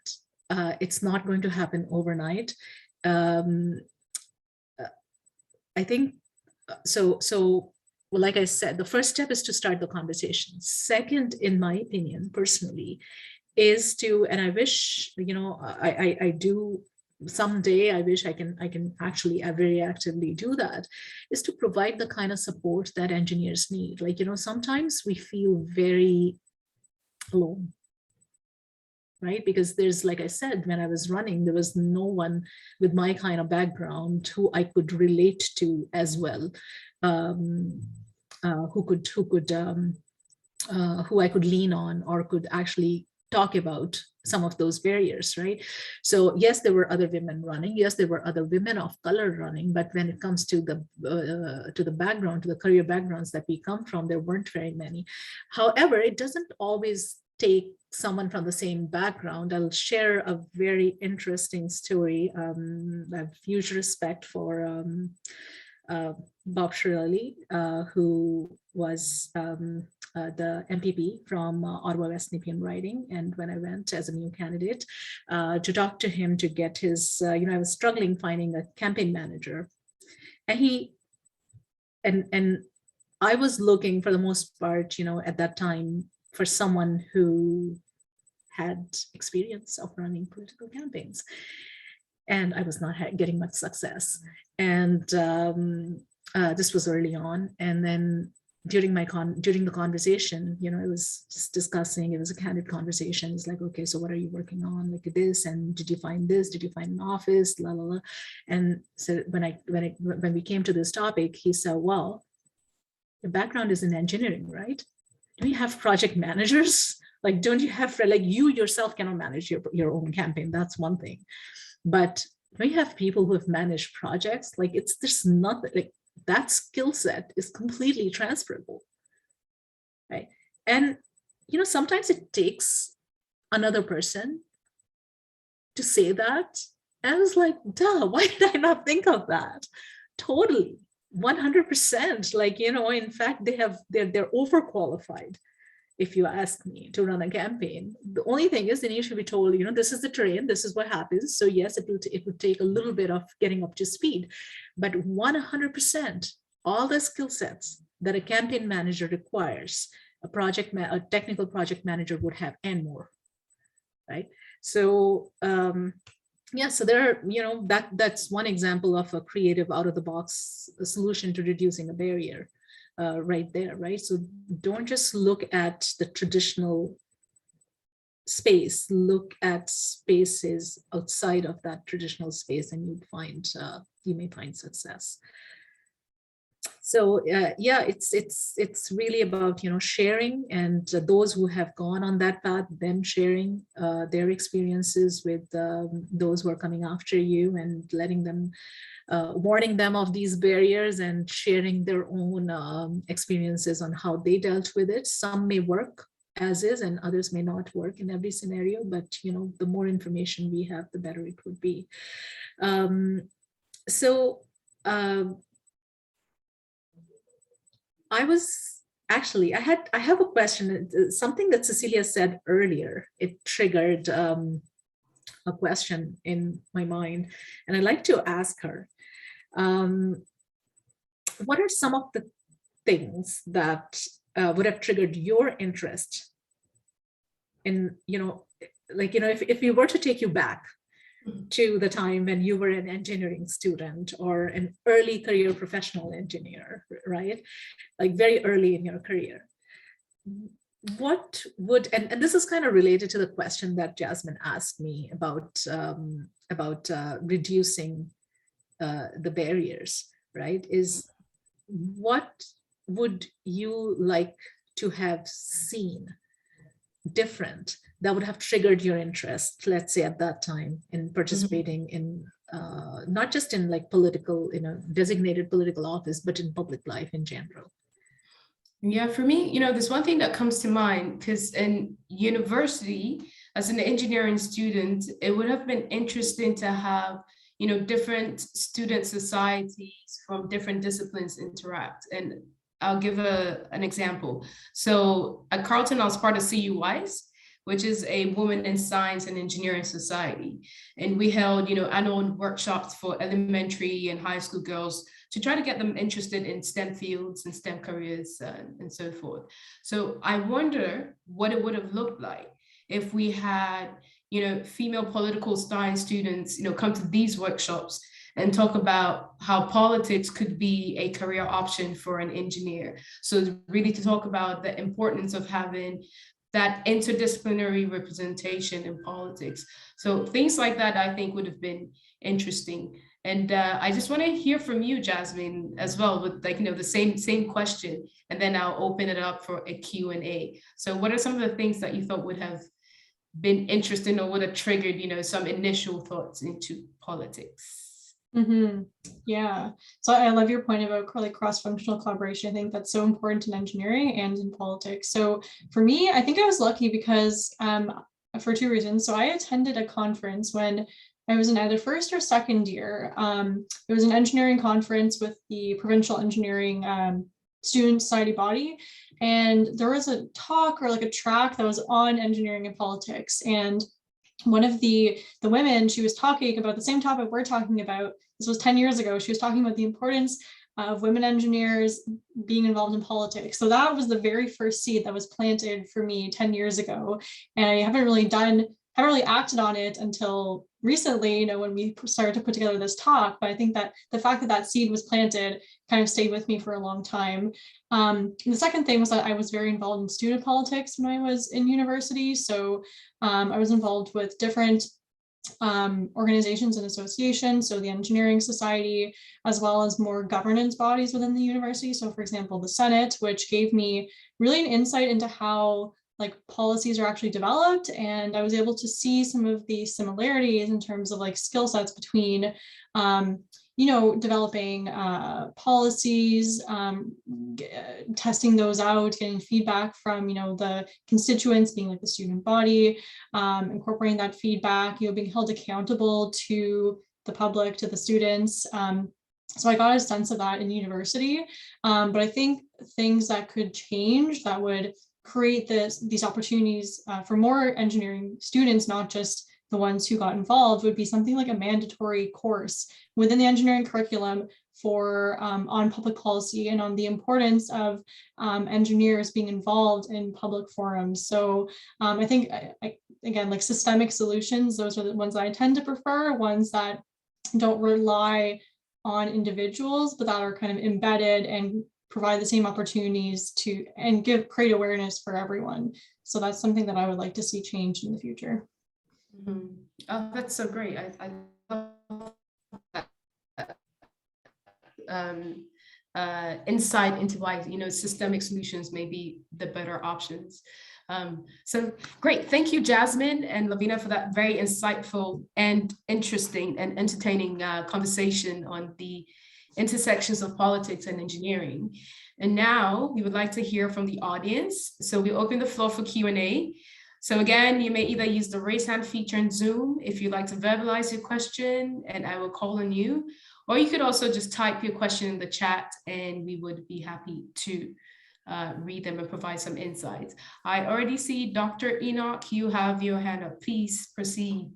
It's not going to happen overnight. I think so. Well, like I said, the first step is to start the conversation. Second, in my opinion, personally, is to, and I wish, I do someday, I wish I can actually very actively do that, is to provide the kind of support that engineers need. Like, sometimes we feel very alone, right? Because there's, like I said, when I was running, there was no one with my kind of background who I could relate to as well. Who I could lean on or could actually talk about some of those barriers, right? So yes, there were other women running. Yes, there were other women of color running. But when it comes to the background, to the career backgrounds that we come from, there weren't very many. However, it doesn't always take someone from the same background. I'll share a very interesting story. I have huge respect for Bob Shirley, who was the MPP from Ottawa West Nepean riding. And when I went as a new candidate to talk to him to get his, I was struggling finding a campaign manager. And I was looking for the most part, at that time, for someone who had experience of running political campaigns. And I was not getting much success. And this was early on. And then during the conversation, it was just discussing, it was a candid conversation. It's like, okay, so what are you working on? Like this, and did you find this? Did you find an office? La la la. And so when we came to this topic, he said, well, your background is in engineering, right? Do we have project managers? Like, don't you have, like, you yourself cannot manage your own campaign? That's one thing. But we have people who have managed projects. Like, there's nothing, like, that skill set is completely transferable, right? And sometimes it takes another person to say that And I was like, duh, why did I not think of that? Totally, 100%. Like, in fact, they're overqualified, if you ask me, to run a campaign. The only thing is they need to be told, this is the terrain, this is what happens. So yes, it would take a little bit of getting up to speed, but 100%, all the skill sets that a campaign manager requires, a technical project manager would have, and more, right? So yeah, so there are, that's one example of a creative out of the box solution to reducing a barrier right there, right? So don't just look at the traditional space, look at spaces outside of that traditional space, and you may find success. So yeah, it's really about sharing, and those who have gone on that path, them sharing their experiences with those who are coming after you, and letting them warning them of these barriers, and sharing their own experiences on how they dealt with it. Some may work as is, and others may not work in every scenario, but the more information we have, the better it would be. I have a question, something that Cecilia said earlier. It triggered a question in my mind, and I'd like to ask her, what are some of the things that would have triggered your interest in, if we were to take you back to the time when you were an engineering student or an early career professional engineer, right? Like very early in your career. What would, and this is kind of related to the question that Jasmine asked me about reducing the barriers, right? Is what would you like to have seen different that would have triggered your interest, let's say at that time, in participating in not just in like political, designated political office, but in public life in general? Yeah, for me, there's one thing that comes to mind, because in university, as an engineering student, it would have been interesting to have, different student societies from different disciplines interact. And I'll give an example. So at Carleton, I was part of CUWISE, which is a Women in Science and Engineering Society. And we held, annual workshops for elementary and high school girls to try to get them interested in STEM fields and STEM careers and so forth. So I wonder what it would have looked like if we had, female political science students, come to these workshops and talk about how politics could be a career option for an engineer. So really to talk about the importance of having that interdisciplinary representation in politics. So things like that, I think, would have been interesting. And I just want to hear from you, Jasmine, as well, with the same question, and then I'll open it up for a Q&A. So what are some of the things that you thought would have been interesting or would have triggered, some initial thoughts into politics? Mm-hmm. Yeah. So I love your point about like cross-functional collaboration. I think that's so important in engineering and in politics. So for me, I think I was lucky because for two reasons. So I attended a conference when I was in either first or second year. It was an engineering conference with the provincial engineering student society body. And there was a talk or like a track that was on engineering and politics. And one of the women, she was talking about the same topic we're talking about. This was 10 years ago. She was talking about the importance of women engineers being involved in politics. So that was the very first seed that was planted for me 10 years ago. And I haven't really acted on it until recently, when we started to put together this talk. But I think that the fact that that seed was planted kind of stayed with me for a long time. The second thing was that I was very involved in student politics when I was in university. So I was involved with different organizations and associations, so the Engineering Society, as well as more governance bodies within the university. So for example, the Senate, which gave me really an insight into how like policies are actually developed. And I was able to see some of the similarities in terms of like skill sets between developing policies, testing those out, getting feedback from, the constituents, being like the student body, incorporating that feedback, being held accountable to the public, to the students. So I got a sense of that in university, but I think things that could change, that would create these opportunities for more engineering students, not just the ones who got involved, would be something like a mandatory course within the engineering curriculum for on public policy and on the importance of engineers being involved in public forums. So I think, again, like systemic solutions, those are the ones that I tend to prefer, ones that don't rely on individuals, but that are kind of embedded and provide the same opportunities to and create awareness for everyone. So that's something that I would like to see change in the future. Mm-hmm. Oh, that's so great. I love that. Insight into why systemic solutions may be the better options. So great. Thank you, Jasmine and Lavina, for that very insightful and interesting and entertaining conversation on the intersections of politics and engineering. And now we would like to hear from the audience. So we open the floor for Q&A. So again, you may either use the raise hand feature in Zoom if you'd like to verbalize your question, and I will call on you, or you could also just type your question in the chat and we would be happy to read them and provide some insights. I already see Dr. Enoch, you have your hand up. Please proceed.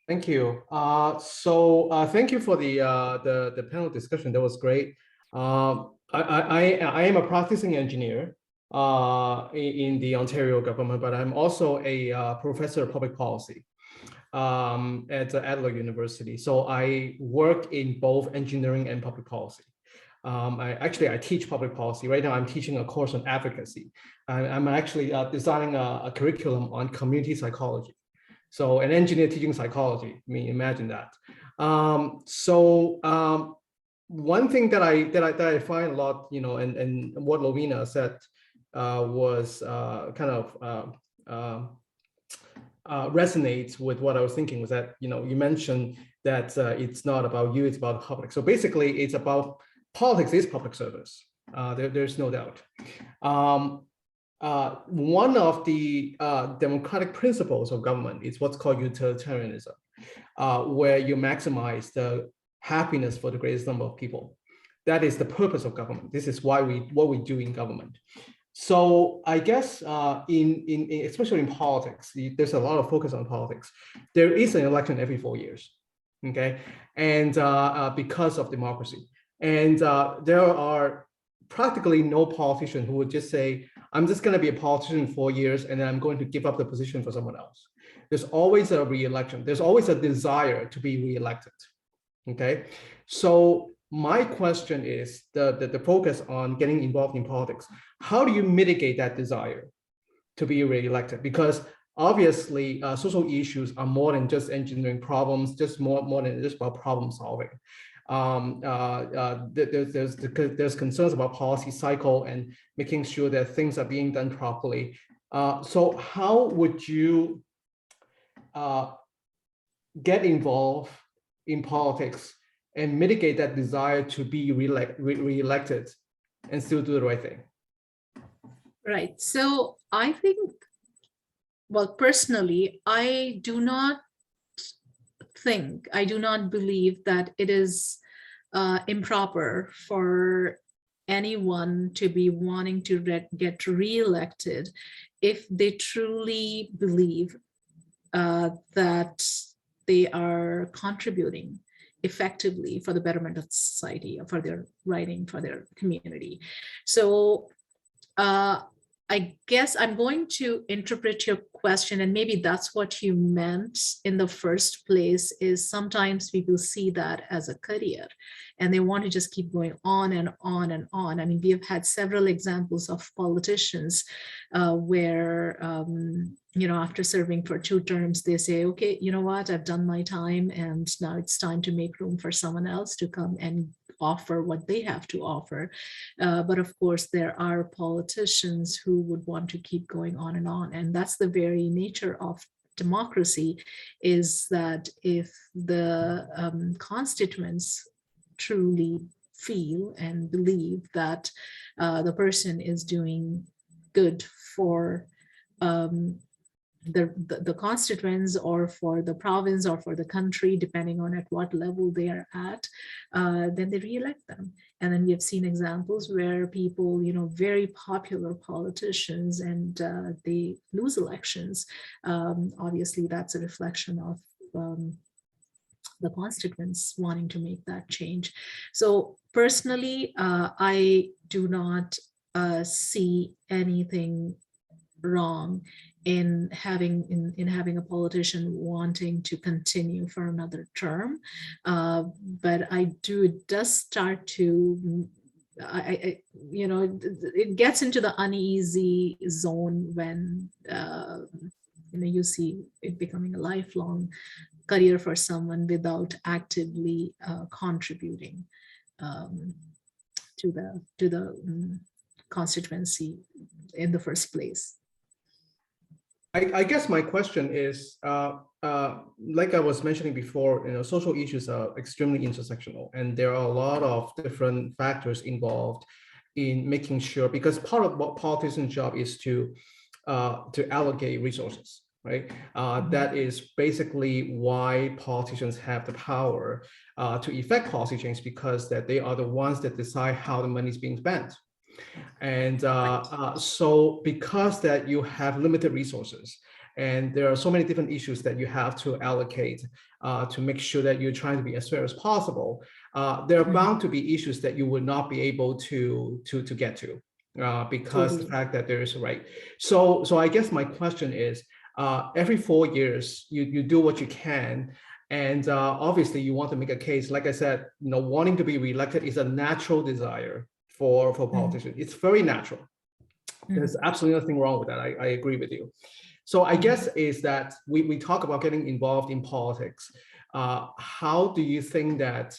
Thank you. Thank you for the panel discussion. That was great. I am a practicing engineer in the Ontario government, but I'm also a professor of public policy at Adelaide University. So I work in both engineering and public policy. I teach public policy. Right now, I'm teaching a course on advocacy. I'm actually designing a curriculum on community psychology. So an engineer teaching psychology, I mean, imagine that. One thing that I find a lot, and what Lovina said was kind of resonates with what I was thinking, was that, you mentioned that it's not about you, it's about the public. So basically, it's about politics is public service. There's no doubt. One of the democratic principles of government is what's called utilitarianism, where you maximize the happiness for the greatest number of people. That is the purpose of government. This is what we do in government. So I guess especially in politics, there's a lot of focus on politics. There is an election every 4 years, okay, and because of democracy, and there are practically no politician who would just say, I'm just going to be a politician 4 years and then I'm going to give up the position for someone else. There's always a re-election. There's always a desire to be re-elected. Okay, so my question is the focus on getting involved in politics. How do you mitigate that desire to be re-elected? Because obviously social issues are more than just engineering problems, just more than just about problem solving. There's concerns about policy cycle and making sure that things are being done properly. So how would you get involved in politics and mitigate that desire to be re-elected and still do the right thing? Right. So I think, well, personally, I do not believe that it is improper for anyone to be wanting to get re-elected if they truly believe that they are contributing effectively for the betterment of society, or for their writing, for their community. So I guess I'm going to interpret your question, and maybe that's what you meant in the first place, is sometimes people see that as a career and they want to just keep going on and on and on. I mean, we have had several examples of politicians where, after serving for 2 terms, they say, okay, you know what, I've done my time and now it's time to make room for someone else to come and offer what they have to offer. But of course, there are politicians who would want to keep going on. And that's the very nature of democracy, is that if the constituents truly feel and believe that the person is doing good for the constituents or for the province or for the country, depending on at what level they are at, then they re-elect them. And then we have seen examples where people, very popular politicians, and they lose elections. Obviously, that's a reflection of the constituents wanting to make that change. So personally, I do not see anything wrong in having a politician wanting to continue for another term, but it does start to, it gets into the uneasy zone when you see it becoming a lifelong career for someone without actively contributing to the constituency in the first place. I guess my question is, like I was mentioning before, social issues are extremely intersectional, and there are a lot of different factors involved in making sure, because part of what politicians' job is to allocate resources, right? That is basically why politicians have the power to effect policy change, because that they are the ones that decide how the money is being spent. And so because that you have limited resources, and there are so many different issues that you have to allocate to make sure that you're trying to be as fair as possible, there are bound to be issues that you would not be able to get to because the fact that there is a right. So I guess my question is, every 4 years, you do what you can. And obviously you want to make a case. Like I said, wanting to be reelected is a natural desire for politicians. It's very natural. There's absolutely nothing wrong with that. I agree with you. So I guess is that we talk about getting involved in politics. How do you think that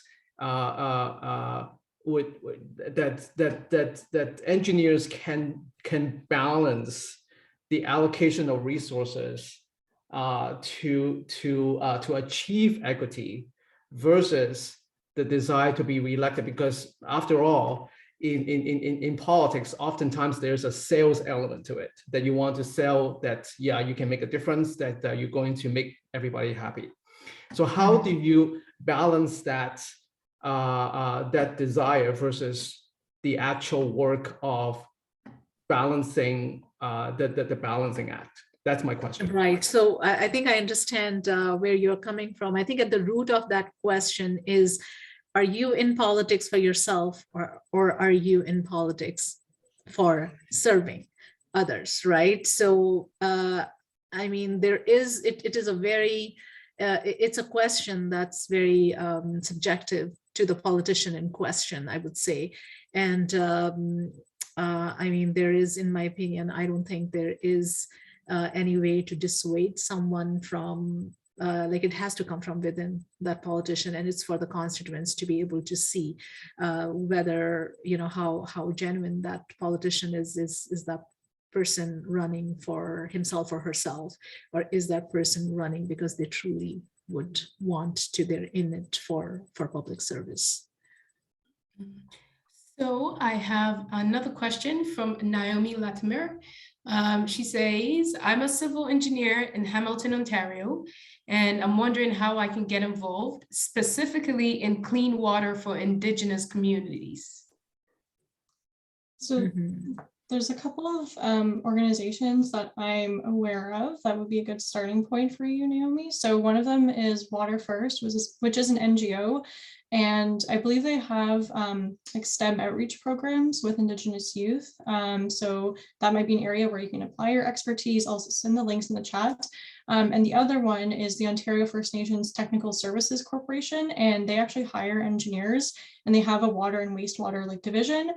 that engineers can balance the allocation of resources to achieve equity versus the desire to be reelected? Because after all, in politics, oftentimes there's a sales element to it, that you want to sell that, yeah, you can make a difference, that you're going to make everybody happy. So how do you balance that that desire versus the actual work of balancing the balancing act? That's my question. Right. So I think I understand where you're coming from. I think at the root of that question is, are you in politics for yourself, or are you in politics for serving others, right? So, I mean, it is a very, it's a question that's very subjective to the politician in question, I would say. And I mean, there is, in my opinion, I don't think there is any way to dissuade someone from, like, it has to come from within that politician, and it's for the constituents to be able to see whether, how genuine that politician is that person running for himself or herself, or is that person running because they truly would want to, they're in it for public service. So I have another question from Naomi Latimer. She says, I'm a civil engineer in Hamilton, Ontario, and I'm wondering how I can get involved specifically in clean water for Indigenous communities. So there's a couple of organizations that I'm aware of that would be a good starting point for you, Naomi. So one of them is Water First, which is an NGO. And I believe they have like STEM outreach programs with Indigenous youth. So that might be an area where you can apply your expertise. I'll send the links in the chat. And the other one is the Ontario First Nations Technical Services Corporation, and they actually hire engineers, and they have a water and wastewater division.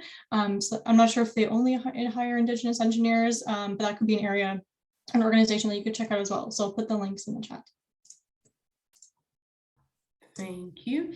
So I'm not sure if they only hire Indigenous engineers, but that could be an area, an organization that you could check out as well. So I'll put the links in the chat. Thank you.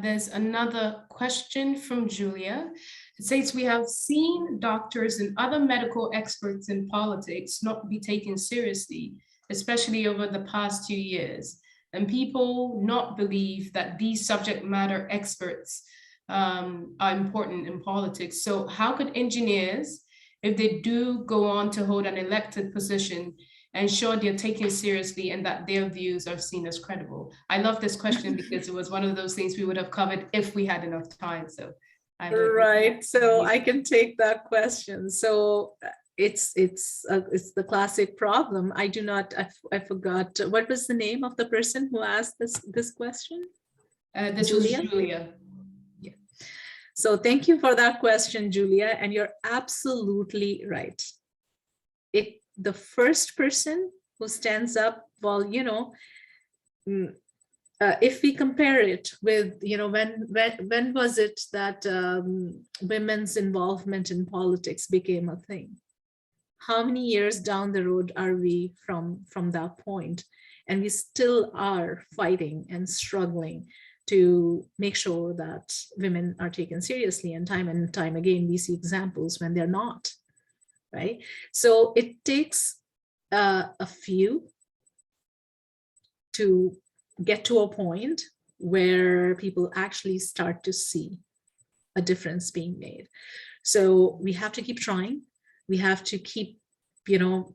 There's another question from Julia. It says, we have seen doctors and other medical experts in politics not be taken seriously, especially over the past 2 years. and people not believe that these subject matter experts are important in politics. So how could engineers, if they do go on to hold an elected position, ensure they're taken seriously and that their views are seen as credible? I love this question because it was one of those things we would have covered if we had enough time. So right. So I can take that question. So it's the classic problem. I do not. I forgot what was the name of the person who asked this question. This Julia? was Julia. Yeah. So thank you for that question, Julia. And you're absolutely right. The first person who stands up, well, you know, if we compare it with, you know, when was it that women's involvement in politics became a thing? How many years down the road are we from that point? And we still are fighting and struggling to make sure that women are taken seriously, and time again, we see examples when they're not, right? So it takes a few to get to a point where people actually start to see a difference being made. So we have to keep trying. We have to keep, you know,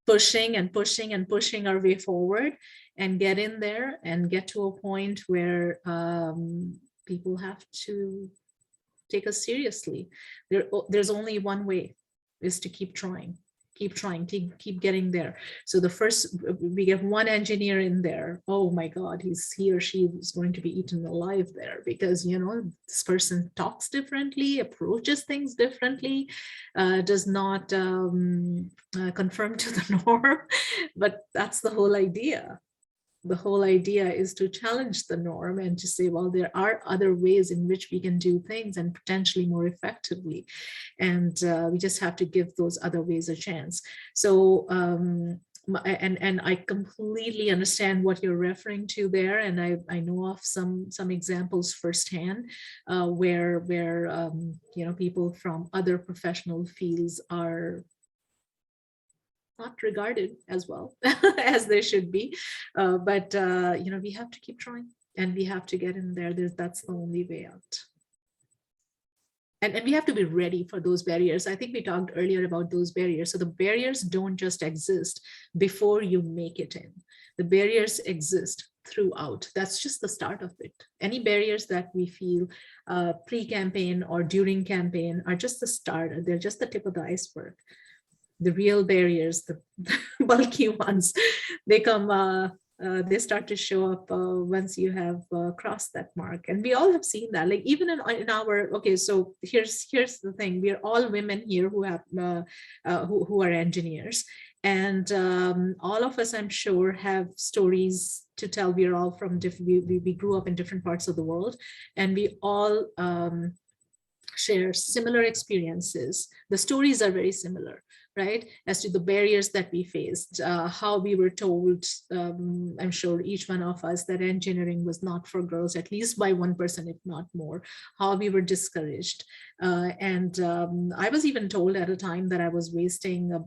pushing and pushing and pushing our way forward and get in there and get to a point where people have to take us seriously. There's only one way, is to keep trying. Keep trying, keep getting there. So the first, we get one engineer in there, oh my God, he or she is going to be eaten alive there, because, you know, this person talks differently, approaches things differently, does not conform to the norm. But that's the whole idea. The whole idea is to challenge the norm and to say, well, there are other ways in which we can do things, and potentially more effectively. And we just have to give those other ways a chance. So, and I completely understand what you're referring to there. And I know of some examples firsthand where you know, people from other professional fields are not regarded as well as they should be, but you know, we have to keep trying and we have to get in there. That's the only way out. And we have to be ready for those barriers. I think we talked earlier about those barriers. So the barriers don't just exist before you make it in. The barriers exist throughout. That's just the start of it. Any barriers that we feel pre-campaign or during campaign are just the start. They're just the tip of the iceberg. The real barriers, the bulky ones, they come, they start to show up once you have crossed that mark. And we all have seen that, like even in our, okay, so here's the thing. We're all women here who have, who are engineers. And all of us, I'm sure, have stories to tell. We're all from different, we grew up in different parts of the world, and we all share similar experiences. The stories are very similar, right? As to the barriers that we faced, how we were told, I'm sure each one of us, that engineering was not for girls, at least by one person, if not more, how we were discouraged. And I was even told at a time that I was wasting a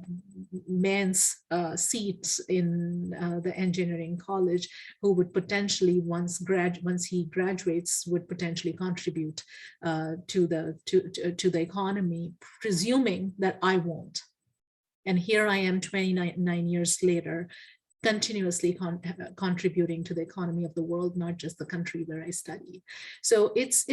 man's seats in the engineering college, who would potentially, once he graduates, would potentially contribute to the economy, presuming that I won't. And here I am 29 years later, continuously contributing to the economy of the world, not just the country where I studied. So it's,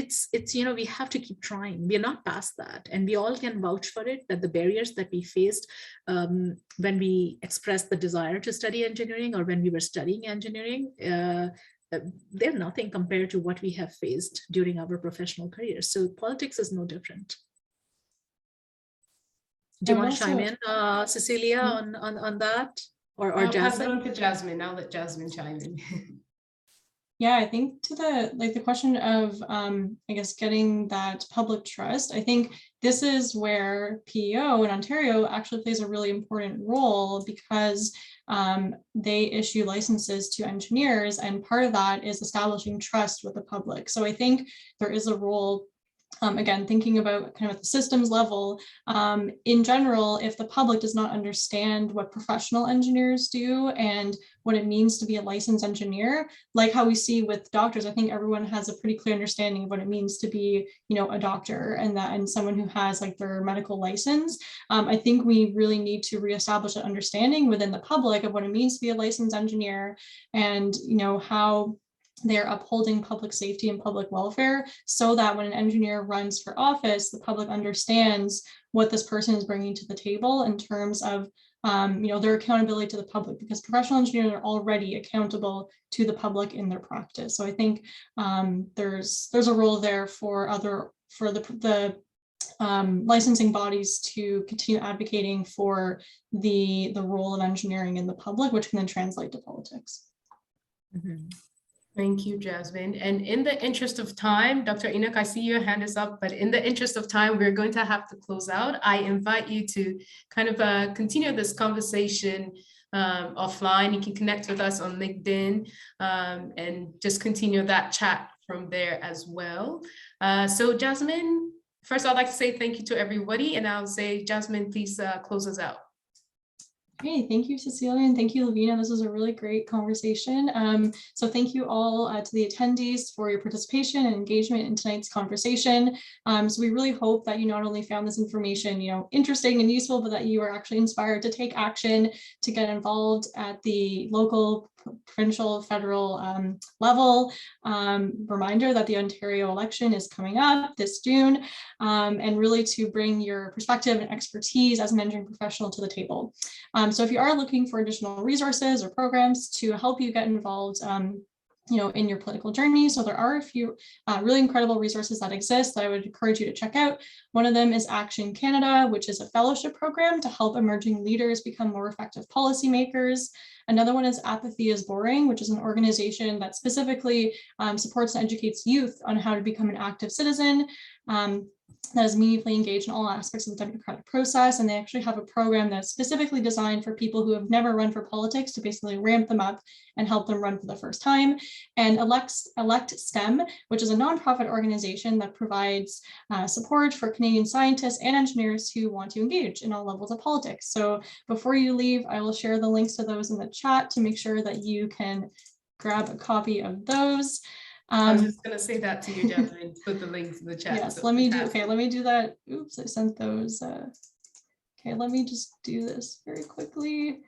you know, we have to keep trying. We're not past that. And we all can vouch for it, that the barriers that we faced when we expressed the desire to study engineering, or when we were studying engineering, they're nothing compared to what we have faced during our professional careers. So politics is no different. Do you want to chime in, Cecilia, on that, or I'll Jasmine? pass it on to Jasmine. I'll let Jasmine chime in. Yeah, I think to the question of, I guess, getting that public trust, I think this is where PEO in Ontario actually plays a really important role, because they issue licenses to engineers, and part of that is establishing trust with the public. So I think there is a role again, thinking about kind of at the systems level, in general, if the public does not understand what professional engineers do and what it means to be a licensed engineer, like how we see with doctors, I think everyone has a pretty clear understanding of what it means to be, you know, a doctor and someone who has like their medical license. I think we really need to reestablish an understanding within the public of what it means to be a licensed engineer, and, you know, how they're upholding public safety and public welfare, so that when an engineer runs for office, the public understands what this person is bringing to the table in terms of you know, their accountability to the public, because professional engineers are already accountable to the public in their practice. So I think there's a role there for the licensing bodies to continue advocating for the role of engineering in the public, which can then translate to politics. Mhm. Thank you, Jasmine. And in the interest of time, Dr. Enoch, I see your hand is up, but in the interest of time, we're going to have to close out. I invite you to kind of continue this conversation offline. You can connect with us on LinkedIn and just continue that chat from there as well. So Jasmine, first I'd like to say thank you to everybody, and I'll say, Jasmine, please close us out. Hey, thank you, Cecilia, and thank you, Lavina. This was a really great conversation. So thank you all to the attendees for your participation and engagement in tonight's conversation. So we really hope that you not only found this information, you know, interesting and useful, but that you are actually inspired to take action, to get involved at the local, provincial, federal level. Reminder that the Ontario election is coming up this June, and really to bring your perspective and expertise as an engineering professional to the table. So if you are looking for additional resources or programs to help you get involved, you know, in your political journey, so there are a few really incredible resources that exist that I would encourage you to check out. One of them is Action Canada, which is a fellowship program to help emerging leaders become more effective policymakers. Another one is Apathy is Boring, which is an organization that specifically supports and educates youth on how to become an active citizen. That is meaningfully engaged in all aspects of the democratic process. And they actually have a program that's specifically designed for people who have never run for politics, to basically ramp them up and help them run for the first time. And Elect STEM, which is a nonprofit organization that provides support for Canadian scientists and engineers who want to engage in all levels of politics. So before you leave, I will share the links to those in the chat to make sure that you can grab a copy of those. I was just going to say that to you, Jasmine, put the links in the chat. Yes, So let me fantastic. do that. Oops, I sent those. Okay, let me just do this very quickly.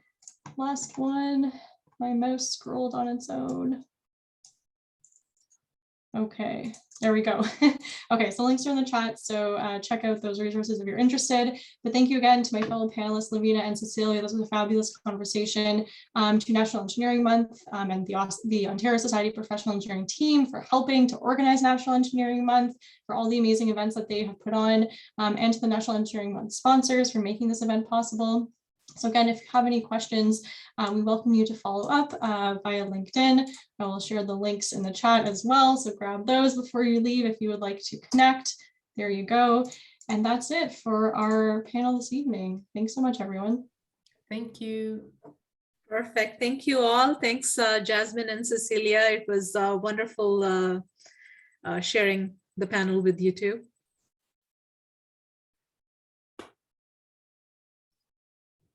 Last one, my mouse scrolled on its own. Okay, there we go. Okay, so links are in the chat, so check out those resources if you're interested. But thank you again to my fellow panelists, Lavina and Cecilia. This was a fabulous conversation. To National Engineering Month and the Ontario Society of Professional Engineering team for helping to organize National Engineering Month, for all the amazing events that they have put on, and to the National Engineering Month sponsors for making this event possible. So again, if you have any questions, we welcome you to follow up via LinkedIn. I will share the links in the chat as well. So grab those before you leave if you would like to connect. There you go. And that's it for our panel this evening. Thanks so much, everyone. Thank you. Perfect. Thank you all. Thanks, Jasmine and Cecilia. It was wonderful sharing the panel with you two.